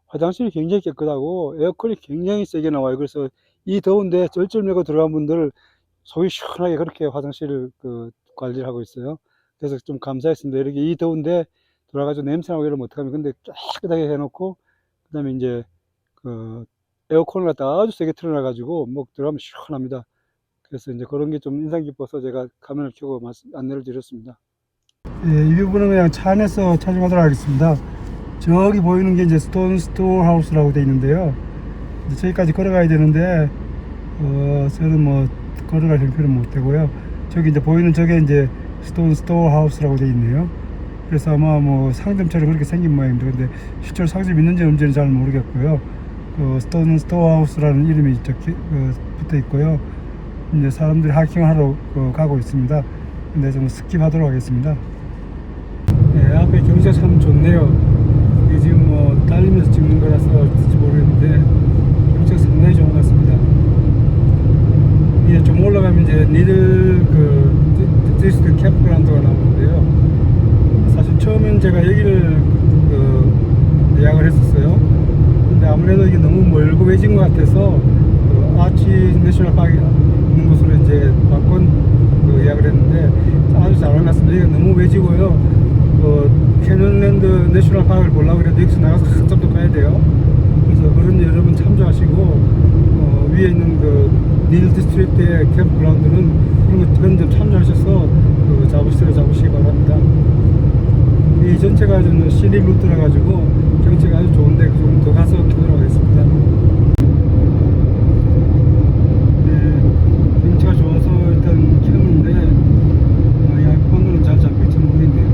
화장실이 굉장히 깨끗하고 에어컨이 굉장히 세게 나와요. 그래서 이 더운데 쩔쩔 매고 들어간 분들 속이 시원하게 그렇게 화장실을 관리를 하고 있어요. 그래서 좀 감사했습니다. 이렇게 이 더운데 돌아가지고 냄새나고 이러면 어떡하면. 근데 깨끗하게 해놓고, 그 다음에 이제 에어컨을 갖다 아주 세게 틀어놔가지고 들어가면 시원합니다. 그래서 이제 그런 게 좀 인상 깊어서 제가 카메라를 켜고 안내를 드렸습니다. 이 부분은 그냥 차 안에서 촬영하도록 하겠습니다. 저기 보이는 게 이제 스톤 스토어 하우스라고 되어 있는데요. 이제 저기까지 걸어가야 되는데, 저는 뭐 걸어갈 형편은 못 되고요. 저기 이제 보이는 저게 이제 스톤 스토어 하우스라고 되어 있네요. 그래서 아마 뭐 상점처럼 그렇게 생긴 모양입니다. 근데 실제로 상점이 있는지 없는지는 잘 모르겠고요. 스톤 스토어 하우스라는 이름이 붙어 있고요. 이제 사람들이 하이킹하러 가고 있습니다. 근데 좀 스킵하도록 하겠습니다. 네, 앞에 경치가 참 좋네요. 이게 지금 뭐 달리면서 찍는 거라서 어떨지 모르겠는데 경치가 상당히 좋은 것 같습니다. 이제 좀 올라가면 이제 니들 디스트 캠프그라운드가 나오는데요. 사실 처음엔 제가 여기를 예약을 했었어요. 근데 아무래도 이게 너무 멀고 외진 것 같아서 아치 내셔널 파크 있는 곳으로 이제 예약을 했는데 아주 잘 만났습니다. 이게 너무 외지고요. 캐년랜드 내셔널 파크를 보려고 그래도 여기서 나가서 한참 더 가야 돼요. 그래서 그런 여러분 참조하시고 위에 있는 닐 디스트릭트의 캠프그라운드는 그런 점 참조하셔서 잡으시기 바랍니다. 이 전체가 저는 시리 루트라 가지고 경치가 아주 좋은데 좀 더 가서 보도록 하겠습니다. 네, 경치가 좋아서 일단 켰는데 아이폰으로는 잘 잡힐지 모르겠네요.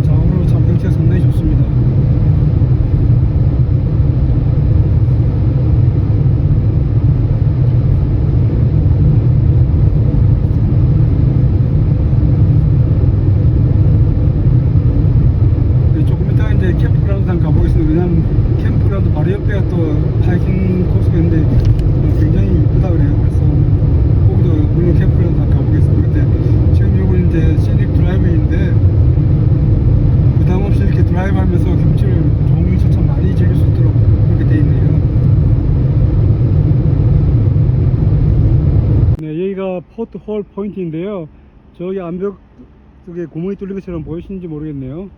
좌우로 참 경치가 상당히 캠프그라운드 한번 가보겠습니다. 왜냐하면 캠프그라운드 바로 옆에가 또 하이킹 코스가 있는데 굉장히 이쁘다 그래요. 그래서 거기도 물론 캠프그라운드 한번 가보겠습니다. 근데 지금 요건 이제 시닉 드라이브인데 부담 없이 이렇게 드라이브 하면서 경치를 좋은 경치 참 많이 즐길 수 있도록 그렇게 돼 있네요. 네, 여기가 포트 홀 포인트인데요. 저기 암벽 쪽에 구멍이 뚫린 것처럼 보이시는지 모르겠네요.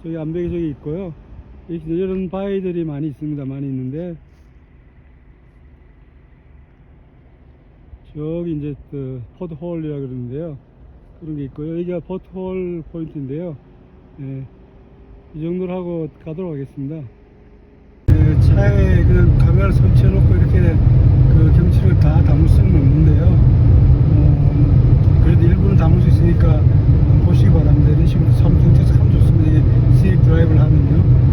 저기 암벽이 저기 있고요. 이렇게 이런 바위들이 많이 있습니다. 많이 있는데 저기 이제 그 포트 홀이라 그러는데요. 그런 게 있고요. 여기가 포트 홀 포인트인데요. 네, 이 정도로 하고 가도록 하겠습니다. 네, 차에 그냥 카메라를 설치해 놓고 이렇게 그 경치를 다 담을 수는 없는데요. 그래도 일부는 담을 수 있으니까 보시기 바랍니다. 이런 식으로 참 경치가 참 좋습니다. 이게 스닉 드라이브를 하면요.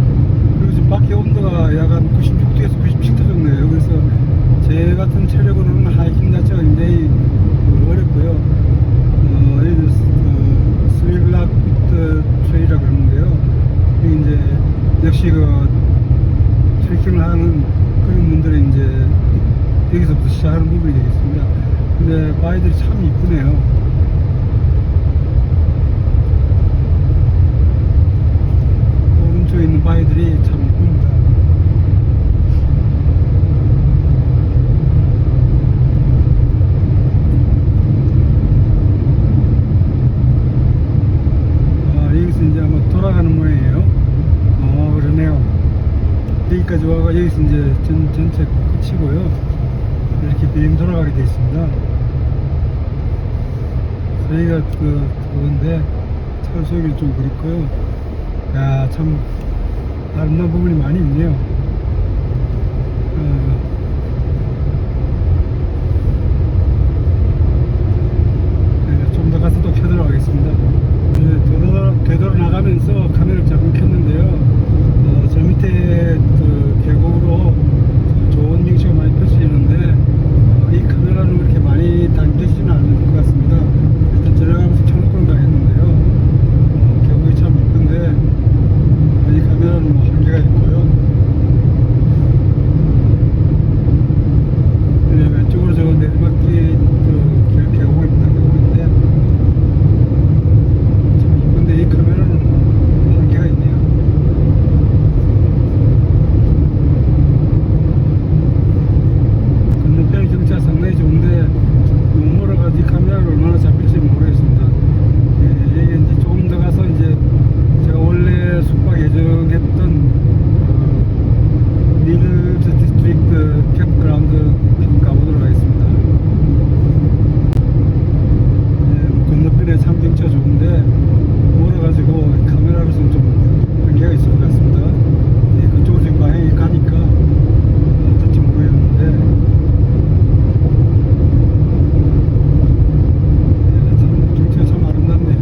그리고 지금 밖에 온도가 약간 96도에서 97도 정도예요. 그래서 제 같은 체력으로는 하이킹 자체가 굉장히 어렵고요. 여기는 스위블락 트레일이라고 그러는데요. 이게 이제 역시 그 트레킹을 하는 그런 분들이 이제 여기서부터 시작하는 부분이 되겠습니다. 근데 바위들이 참 이쁘네요. 오른쪽에 있는 바위들이 참 이쁩니다. 여기서 이제 아마 돌아가는 모양이에요. 그러네요. 여기까지 와가 여기서 이제 전체 끝이고요. 이렇게 비행 돌아가게 되어 있습니다. 저희가 그건데 철수역이 좀 그립고요. 야, 참 아름다운 부분이 많이 있네요. 네, 좀 더 가서 또 켜도록 하겠습니다. 네, 되돌아 나가면서 카메라를 잠깐 켰는데요. 저 밑에 그 계곡으로 좋은 경치가 많이 펼쳐지는데 이 카메라는 그렇게 많이 당겨지지는 않을 것 같습니다. 일단 들어가면서 켜놓고는 가겠는데요. 계곡이 참 이쁜데 이 카메라는 뭐 한계가 있고요. 네, 왼쪽으로 저 내리막길 그 계곡이 있다 계곡인데 참 이쁜데 이 카메라는 한계가 있네요. 건너편 경치가 상당히 좋은데 너무 멀어가지고 이 카메라를 얼마나 잡힐지 모르겠습니다. 이게 이제 조금 더 가서 이제 제가 원래 숙박 예정했던 미들 디스트릭트 캠프그라운드 한번 가보도록 하겠습니다. 건너편에 참 경치가 좋은데 멀어가지고 카메라로서는 좀 한계가 있을 것 같습니다. 그쪽으로 지금 방향이 가니까 어떨지 모르겠는데 참 경치가 참 아름답네요.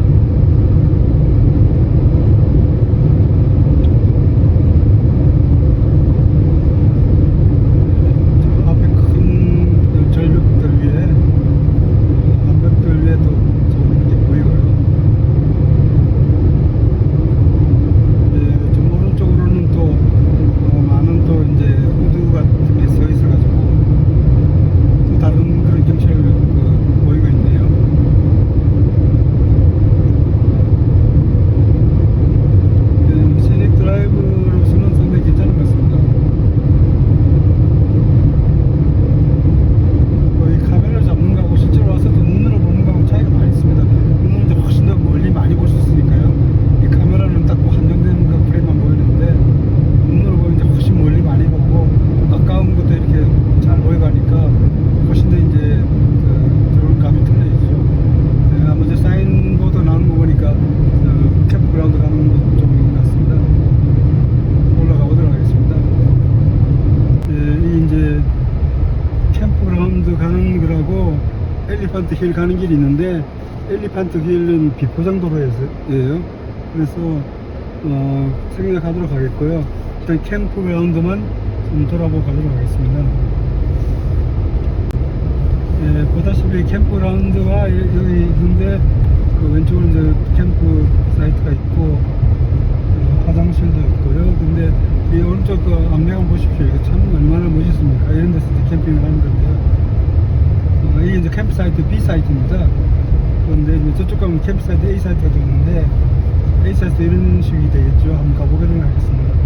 저 앞에 큰 절벽들 위에 암벽들 위에 또 저런 게 보이고요. 좀 오른쪽으로는 또 많은 또 이제 우드 같은 게 서 있어가지고 또 다른 그런 경치를 보이고 있네요. 시닉 드라이브로서는 상당히 괜찮은 것 같습니다. 이 카메라를 잡는 거하고 실제로 와서 또 눈으로 보는 거하고 차이가 많이 있습니다. 눈으로 이제 훨씬 더 멀리 많이 볼 수 있으니까요. 이 카메라는 딱 한정된 그 프레임만 보이는데 눈으로 보면 이제 훨씬 멀리 많이 보고 가까운 것도 이렇게 잘 보이고 하니까 훨씬 더 이제 들어올 감이 틀려지죠. 아마 이제 사인보드 나오는 거 보니까 캠프그라운드 가는 쪽인 것 같습니다. 올라가 보도록 하겠습니다. 이 이제 캠프그라운드 가는 거라고 엘리펀트 힐 가는 길이 있는데 엘리펀트 힐은 비포장 도로예요. 그래서 생략하도록 하겠고요. 일단 캠프그라운드만 좀 돌아보고 가도록 하겠습니다. 보다시피 캠프그라운드가 여기 있는데 그 왼쪽으로 이제 캠프 사이트가 있고 화장실도 있고요. 근데 저쪽 그 안내원 보십시오. 이거 참 얼마나 멋있습니까? 이런 데서 이제 캠핑을 하는 건데요. 이게 이제 캠프 사이트 B 사이트입니다. 그런데 이제 저쪽 가면 캠프 사이트 A 사이트가 있는데 A 사이트 이런 식이 되겠죠. 한번 가보도록 하겠습니다.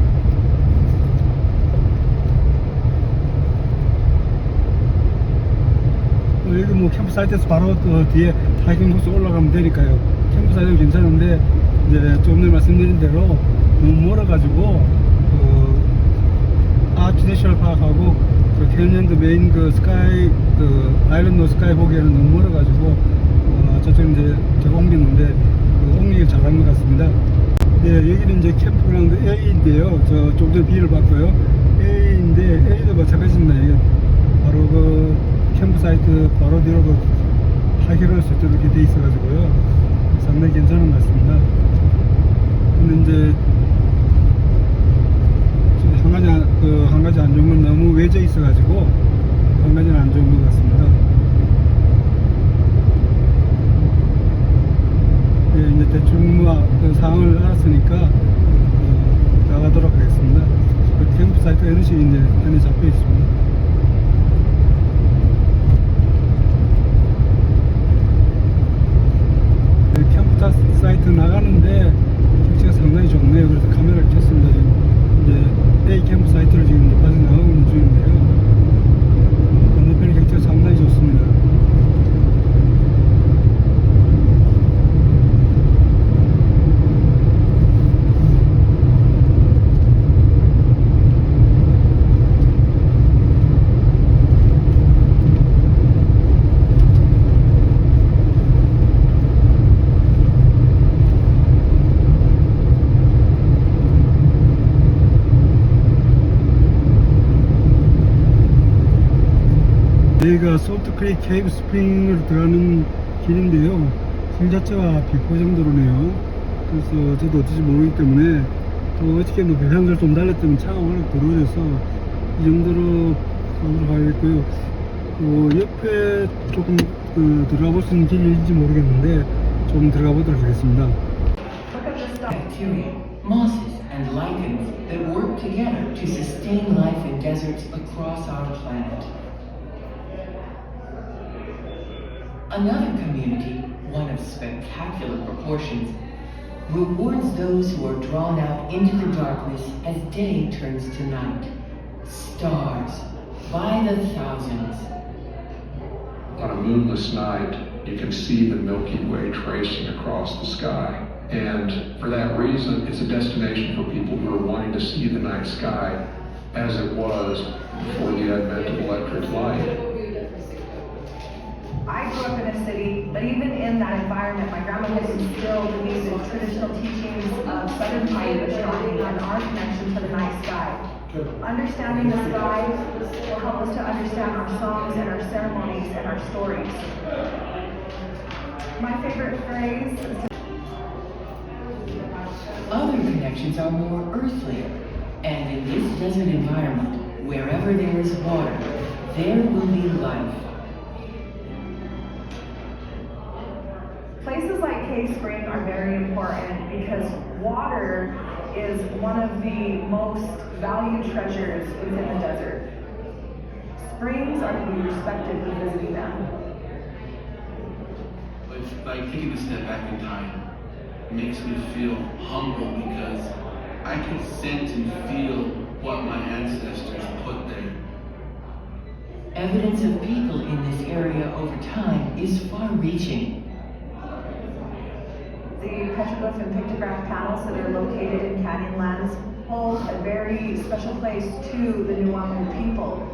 여기 뭐 캠프 사이트에서 바로 또 뒤에 하이킹 코스 올라가면 되니까요. 캠프 사이트는 괜찮은데 이제 조금 전에 말씀드린 대로 너무 멀어가지고 아치 내셔널 파크하고 그 캐니언드 메인 그 스카이 그 아일랜드 스카이 보기에는 너무 멀어가지고 저쪽 이제 제가 옮겼는데 옮기길 잘한 것 같습니다. 네, 여기는 이제 캠프그라운드 A인데요. 저 좀 전에 B를 봤고요. A인데 A도 마찬가지입니다. 이게 바로 그 캠프 사이트 바로 뒤로 그 파괴를 수 있도록 이렇게 돼 있어가지고요. 상당히 괜찮은 것 같습니다. 근데 이제 한 가지 안 좋은 건 너무 외져 있어가지고 한 가지는 안 좋은 것 같습니다. 예, 이제 대충 그 상황을 알았으니까 나가도록 하겠습니다. 그 캠프 사이트 이런 식이 이제 안에 잡혀 있습니다. 캠프 사이트 나가는데 경치가 상당히 좋네요. 그래서 카메라를 켰습니다. 지금 이제 A 캠프 사이트를 지금 빠져나가고 있는 중인데요. 건너편 경치가 상당히 좋습니다. 여기가 솔트크레이크 케이브 스프링으로 들어가는 길인데요. 길 자체가 비포 정도로네요. 그래서 저도 어떨지 모르기 때문에 또 어저께 뭐 배상들 좀 달렸더니 차가 워낙 더러워져서 이 정도로 가도록 하겠고요. 옆에 조금 들어가 볼 수 있는 길인지 모르겠는데 좀 들어가 보도록 하겠습니다. Bacteria, mosses, and lichens that work together to sustain life in deserts across our planet. Another community, one of spectacular proportions, rewards those who are drawn out into the darkness as day turns to night. Stars, by the thousands. On a moonless night, you can see the Milky Way tracing across the sky. And for that reason, it's a destination for people who are wanting to see the night sky as it was before the advent of electric light. I grew up in a city, but even in that environment, my grandma had instilled in me the traditional teachings of Southern Paiute astronomy and our connection to the night sky. Understanding the sky will help us to understand our songs and our ceremonies and our stories. My favorite phrase is Other connections are more earthlier, and in this desert environment, wherever there is water, there will be life. places like Cave Spring are very important because water is one of the most valued treasures within the desert. Springs are to be respected when visiting them. It's like taking a step back in time. It makes me feel humble because I can sense and feel what my ancestors put there. Evidence of people in this area over time is far-reaching. The petroglyph and pictograph panels that are located in Canyonlands hold a very special place to the Nuamu people.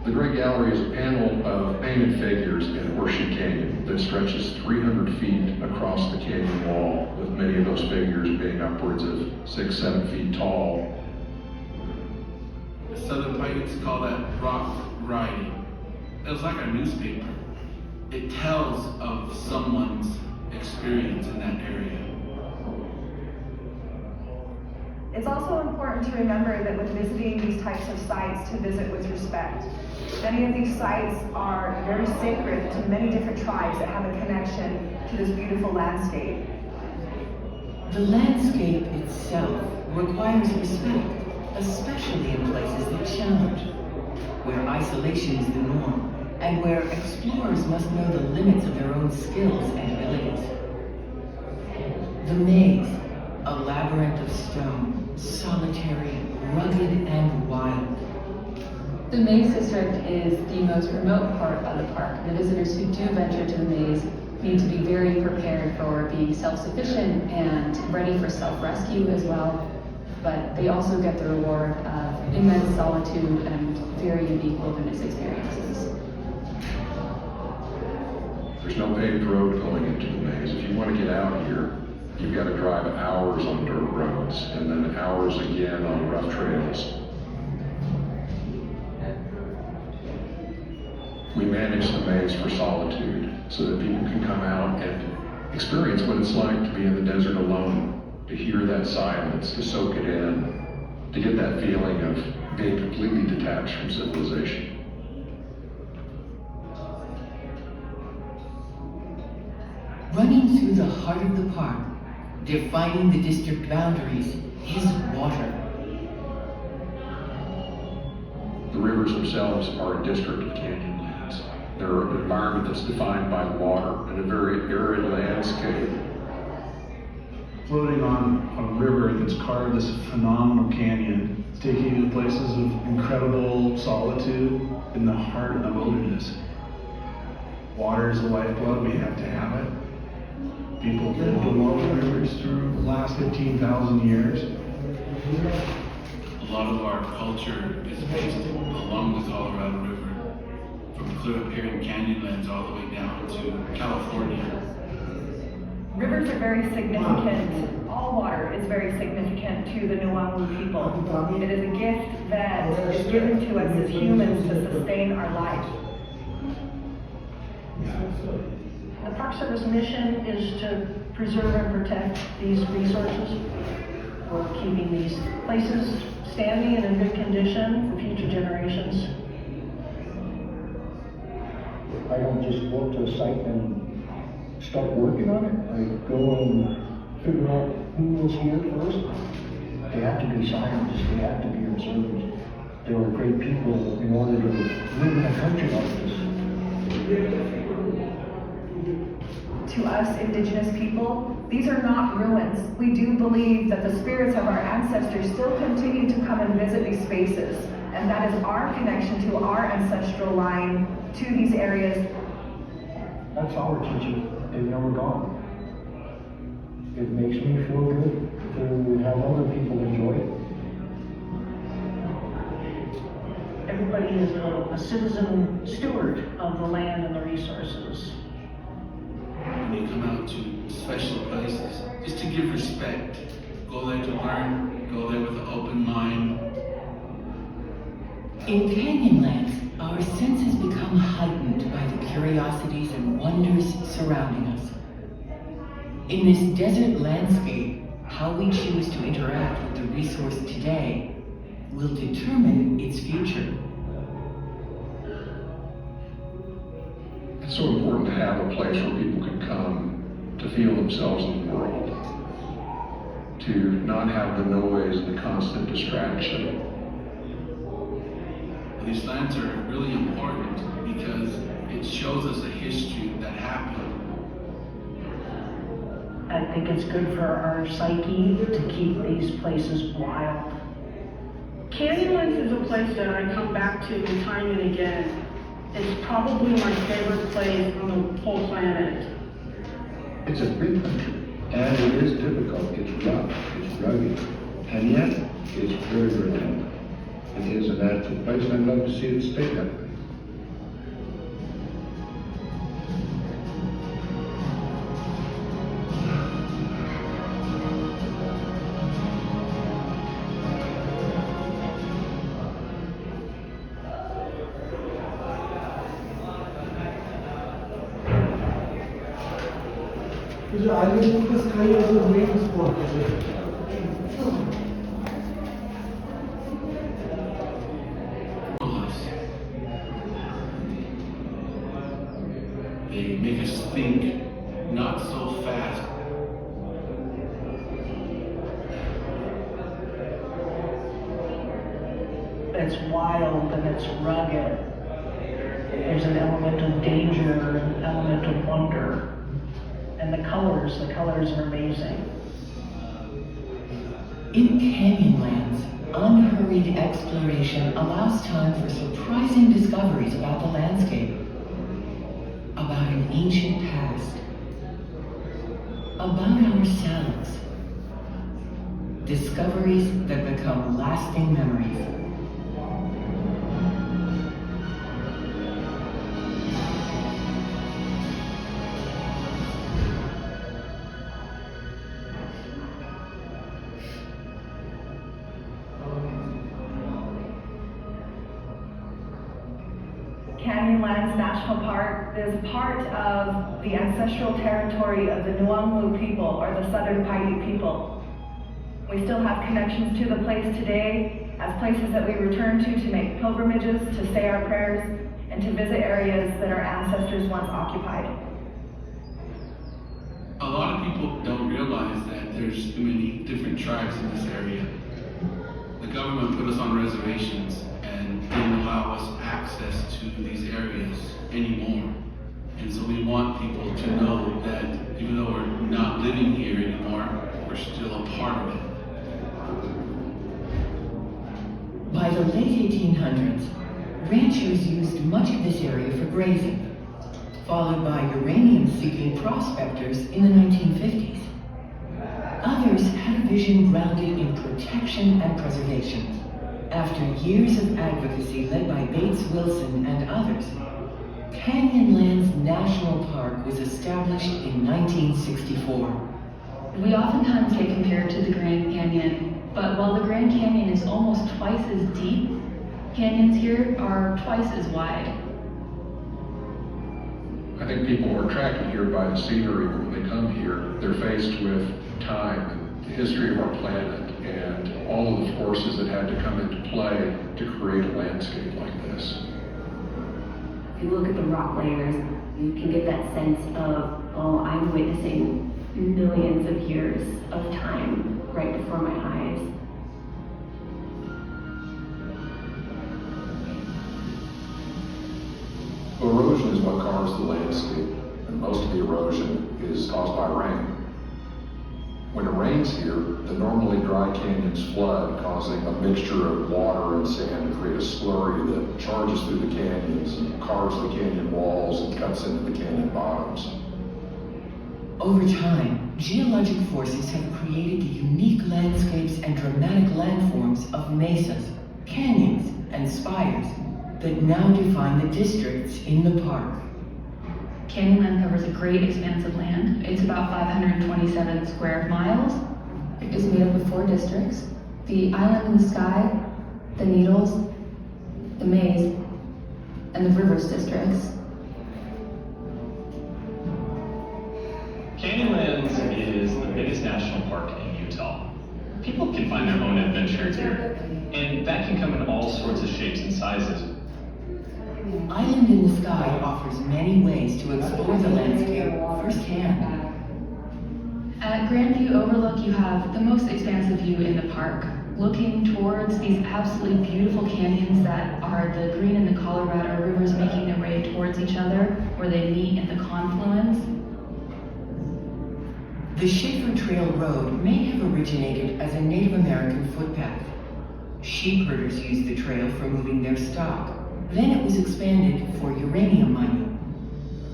The Great Gallery is a panel of painted figures in Horseshoe Canyon that stretches 300 feet across the canyon wall, with many of those figures being upwards of 6-7 feet tall. The Southern Paiutes call that rock writing. It was like a newspaper. It tells of someone's experience in that area. It's also important to remember that with visiting these types of sites, to visit with respect. Many of these sites are very sacred to many different tribes that have a connection to this beautiful landscape. The landscape itself requires respect. especially in places that challenge, where isolation is the norm, and where explorers must know the limits of their own skills and abilities. The maze, a labyrinth of stone, solitary, rugged, and wild. The Maze District is the most remote part of the park. The visitors who do venture to the maze need to be very prepared for being self-sufficient and ready for self-rescue as well. But they also get the reward of immense solitude and very unique wilderness experiences. There's no paved road going into the maze. If you want to get out here, you've got to drive hours on dirt roads and then hours again on rough trails. We manage the maze for solitude so that people can come out and experience what it's like to be in the desert alone, to hear that silence, to soak it in, to get that feeling of being completely detached from civilization. Running through the heart of the park, defining the district boundaries, is water. The rivers themselves are a district of canyonlands. They're an environment that's defined by water and a very arid landscape. Floating on a river that's carved this phenomenal canyon, taking you to places of incredible solitude in the heart of the wilderness. Water is the lifeblood, we have to have it. People lived along the rivers through the last 15,000 years. A lot of our culture is based along the Colorado River, from clear up here in Canyonlands all the way down to California. Rivers are very significant. All water is very significant to the Nuuanu people. It is a gift that is given to us as humans to sustain our life. The Park Service mission is to preserve and protect these resources. We're keeping these places standing and in good condition for future generations. I don't just go to a site and start working on it. I go and figure out who was here first. They have to be scientists, they have to be observers. They were great people in order to live in a country like this. To us indigenous people, these are not ruins. We do believe that the spirits of our ancestors still continue to come and visit these spaces, and that is our connection to our ancestral line to these areas. That's our teaching. They've never gone. It makes me feel good to have other people enjoy it. Everybody is a citizen steward of the land and the resources. When you come out to special places, just to give respect. Go there to learn, go there with an open mind. In Canyonlands, our senses become heightened by the curiosities and wonders surrounding us. In this desert landscape, how we choose to interact with the resource today will determine its future. It's so important to have a place where people can come to feel themselves in the world, to not have the noise and the constant distraction. These lands are really important because it shows us a history that happened. I think it's good for our psyche to keep these places wild. Canyonlands is a place that I come back to time and again. It's probably my favorite place on the whole planet. It's a big country, and it is difficult. It's rough, it's rugged, and yet it's very, very nice. It is a natural place, and I'd love to see it stay that way. They make us think not so fast. it's wild and it's rugged. There's an element of danger, an element of wonder. And the colors are amazing. In Canyonlands, unhurried exploration allows time for surprising discoveries about the landscape, about an ancient past, about ourselves. Discoveries that become lasting memories. Canyonlands National Park is part of the ancestral territory of the Nuanglu people, or the Southern Paiute people. We still have connections to the place today as places that we return to make pilgrimages, to say our prayers, and to visit areas that our ancestors once occupied. A lot of people don't realize that there's many different tribes in this area. The government put us on reservations and didn't allow us access to these areas anymore. And so we want people to know that even though we're not living here anymore, we're still a part of it. By the late 1800s, ranchers used much of this area for grazing, followed by uranium-seeking prospectors in the 1950s. Others had a vision grounded in protection and preservation. After years of advocacy led by Bates Wilson and others, Canyonlands National Park was established in 1964. We oftentimes get compared to the Grand Canyon, but while the Grand Canyon is almost twice as deep, canyons here are twice as wide. I think people are attracted here by the scenery. When they come here, they're faced with time and the history of our planet and all of the forces that had to come into play to create a landscape like this. If you look at the rock layers, you can get that sense of, oh, I'm witnessing millions of years of time right before my eyes. Erosion is what carves the landscape, and most of the erosion is caused by rain. When it rains here, the normally dry canyons flood, causing a mixture of water and sand to create a slurry that charges through the canyons and carves the canyon walls and cuts into the canyon bottoms. Over time, geologic forces have created the unique landscapes and dramatic landforms of mesas, canyons, and spires that now define the districts in the park. Canyonland covers a great expanse of land. It's about 527 square miles. It is made up of 4 districts: the Island in the Sky, the Needles, the Maze, and the Rivers districts. Canyonlands is the biggest national park in Utah. People can find their own adventures here, and that can come in all sorts of shapes and sizes. Island in the Sky offers many ways to explore the landscape firsthand. At Grandview Overlook, you have the most expansive view in the park, looking towards these absolutely beautiful canyons that are the Green and the Colorado rivers making their way towards each other, where they meet in the confluence. The Schaefer Trail Road may have originated as a Native American footpath. Sheep herders used the trail for moving their stock. Then it was expanded for uranium mining.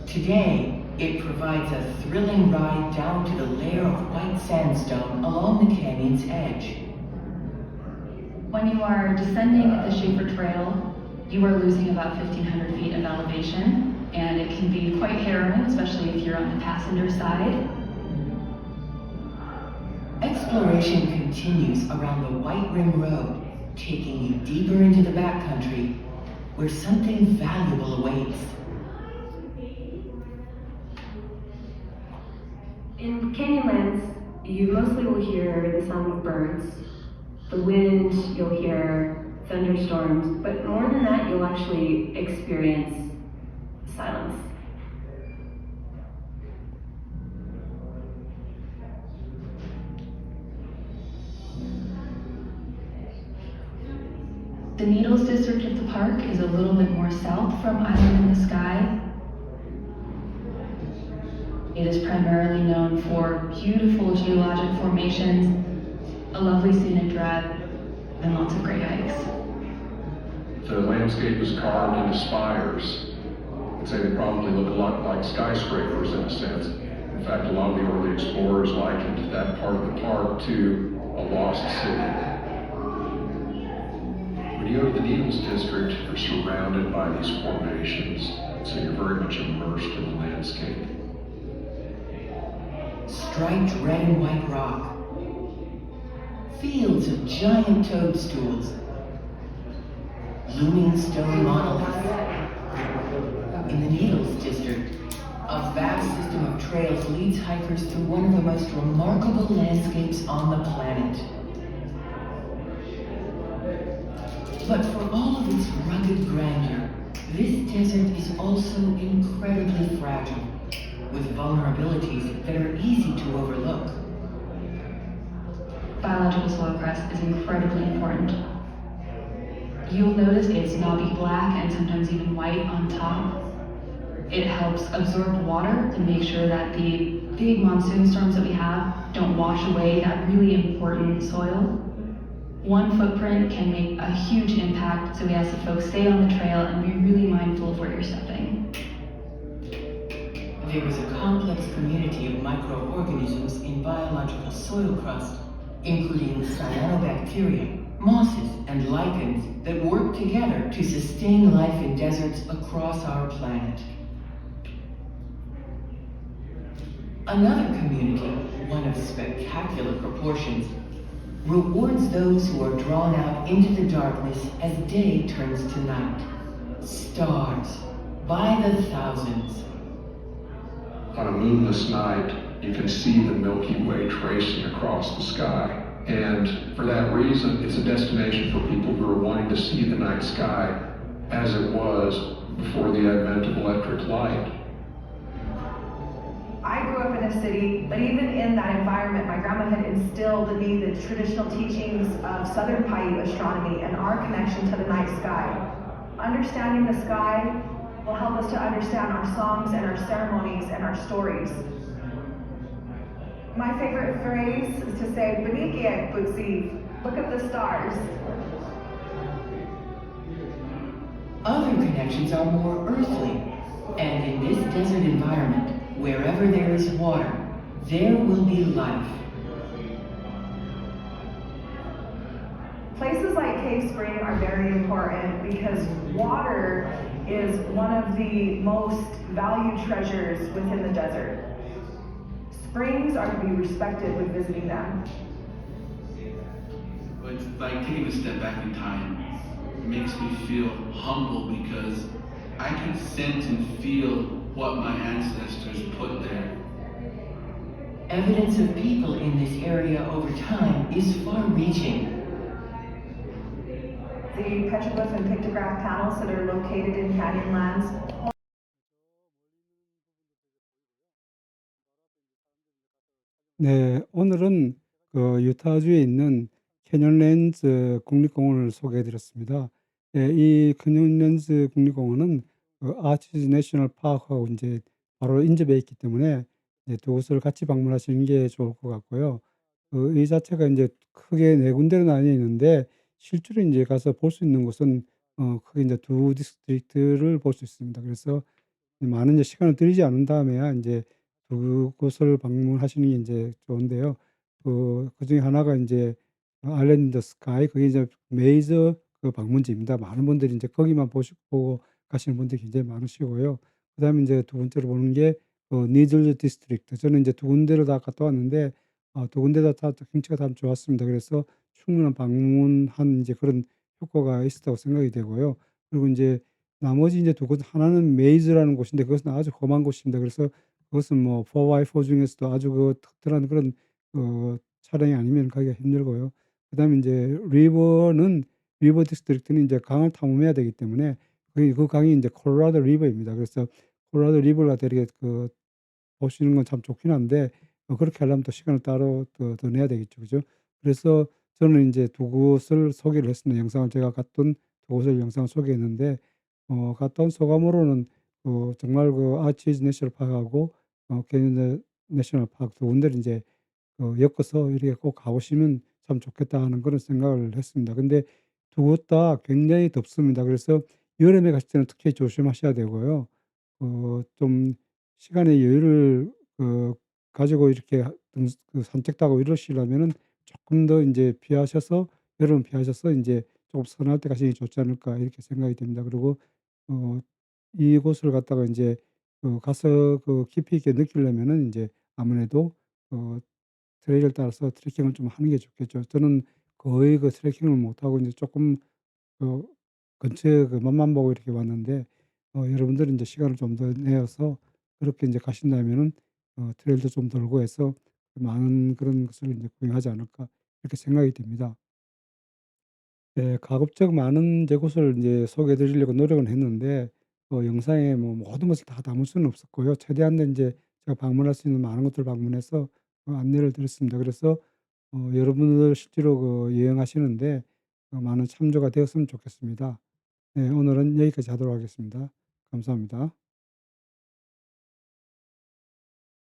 Today, it provides a thrilling ride down to the layer of white sandstone along the canyon's edge. When you are descending the Schaefer Trail, you are losing about 1,500 feet of elevation, and it can be quite harrowing, especially if you're on the passenger side. Exploration continues around the White Rim Road, taking you deeper into the backcountry, where something valuable awaits. In Canyonlands, you mostly will hear the sound of birds. The wind, you'll hear thunderstorms, but more than that, you'll actually experience silence. The Needles district of the park is a little bit more south from Island in the Sky. It is primarily known for beautiful geologic formations, a lovely scenic drive, and lots of great hikes. The landscape is carved into spires. I'd say they probably look a lot like skyscrapers in a sense. In fact, a lot of the early explorers likened that part of the park to a lost city. When you go to the Needles district, you're surrounded by these formations, so you're very much immersed in the landscape. Striped red and white rock. Fields of giant toadstools. Looming stone monoliths. In the Needles district, a vast system of trails leads hikers through one of the most remarkable landscapes on the planet. But for all of its rugged grandeur, this desert is also incredibly fragile, with vulnerabilities that are easy to overlook. Biological soil crust is incredibly important. You'll notice it's knobby black and sometimes even white on top. It helps absorb water to make sure that the big monsoon storms that we have don't wash away that really important soil. One footprint can make a huge impact, so we ask that folks stay on the trail and be really mindful of where you're stepping. There is a complex community of microorganisms in biological soil crust, including cyanobacteria, mosses, and lichens that work together to sustain life in deserts across our planet. Another community, one of spectacular proportions, rewards those who are drawn out into the darkness as day turns to night. Stars, by the thousands. On a moonless night, you can see the Milky Way tracing across the sky. And for that reason, it's a destination for people who are wanting to see the night sky as it was before the advent of electric light. I grew up in a city, but even in that environment, my grandma had instilled in me the traditional teachings of Southern Paiute astronomy and our connection to the night sky. Understanding the sky will help us to understand our songs and our ceremonies and our stories. My favorite phrase is to say, "Benikiek Butsiv," look at the stars. Other connections are more earthly, and in this desert environment, wherever there is water, there will be life. Places like Cave Spring are very important because water is one of the most valued treasures within the desert. Springs are to be respected when visiting them. It's like taking a step back in time. It makes me feel humble because I can sense and feel what my ancestors put there. Evidence of people in this area over time is far-reaching. The petroglyph and pictograph panels that are located in Canyonlands 네, 오늘은 그 유타주에 있는 캐년랜즈 국립공원을 소개해 드렸습니다. 예, 이 캐년랜즈 국립공원은 그 아치즈 내셔널 파크하고 이제 바로 인접해 있기 때문에 이제 두 곳을 같이 방문하시는 게 좋을 것 같고요. 이 자체가 이제 크게 네 군데로 나뉘어 있는데 실제로 이제 가서 볼 수 있는 곳은 크게 이제 두 디스트릭트를 볼 수 있습니다. 그래서 많은 이제 시간을 들이지 않은 다음에야 인제 그곳을 방문하시는 게 인제 좋은데요. 그중에 하나가 인제 아일랜드 인 더 스카이, 그게 이제 메이저 그 방문지입니다. 많은 분들이 인제 거기만 보고 가시는 분들이 굉장히 많으시고요. 그다음에 인제 두 번째로 보는 게 니들즈 디스트릭트. 저는 인제 두 군데를 다 갔다 왔는데 두 군데 다 경치가 다 좋았습니다. 그래서 충분한 방문한 인제 그런 효과가 있었다고 생각이 되고요. 그리고 인제 나머지 이제 두 곳, 하나는 메이즈라는 곳인데 그것은 아주 험한 곳입니다. 그래서 그것은 뭐 4x4 중에서도 아주 그 특별한 그런 차량이 아니면 가기가 힘들고요. 그다음에 인제 리버 디스트릭트는 인제 강을 탐험해야 되기 때문에 그 강이 인제 콜로라도 리버입니다. 그래서 콜로라도 리버가 되게 보시는 건 참 좋긴 한데 그렇게 하려면 또 시간을 따로 더 내야 되겠죠. 그죠? 그래서 저는 인제 두 곳을 소개를 했습니다. 영상을 제가 갔던 그곳을 영상을 소개했는데 갔다 온 소감으로는 정말 그 아치히즈 내셔널 파크하고 캐니언 내셔널 파크 두 군데를 인제 엮어서 이렇게 꼭 가 보시면 참 좋겠다 하는 그런 생각을 했습니다. 근데 두 곳 다 굉장히 덥습니다. 그래서 여름에 가실 때는 특히 조심하셔야 되고요. 좀 시간의 여유를 가지고 이렇게 산책도 하고 이러시려면은 조금 더 인제 피하셔서 여름은 피하셔서 인제 조금 선할 때 가시는 게 좋지 않을까 이렇게 생각이 됩니다. 그리고 어 이곳을 갔다가 인제 가서 깊이 있게 느끼려면은 인제 아무래도 어 트레일을 따라서 트레킹을 좀 하는 게 좋겠죠. 저는 거의 트레킹을 못 하고 인제 쪼끔 어 근처에 맛만 보고 이렇게 왔는데 여러분들은 인제 시간을 좀 더 내어서 그렇게 인제 가신다면은 트레일도 좀 돌고 해서 많은 그런 것을 인제 구경하지 않을까 이렇게 생각이 됩니다. 네. 가급적 많은 곳을 인제 소개해 드리려고 노력은 했는데 영상에 모든 것을 다 담을 수는 없었고요. 최대한 인제 제가 방문할 수 있는 많은 곳들을 방문해서 안내를 드렸습니다. 그래서 여러분들 실제로 여행하시는데 많은 참조가 되었으면 좋겠습니다. 네. 오늘은 여기까지 하도록 하겠습니다. 감사합니다.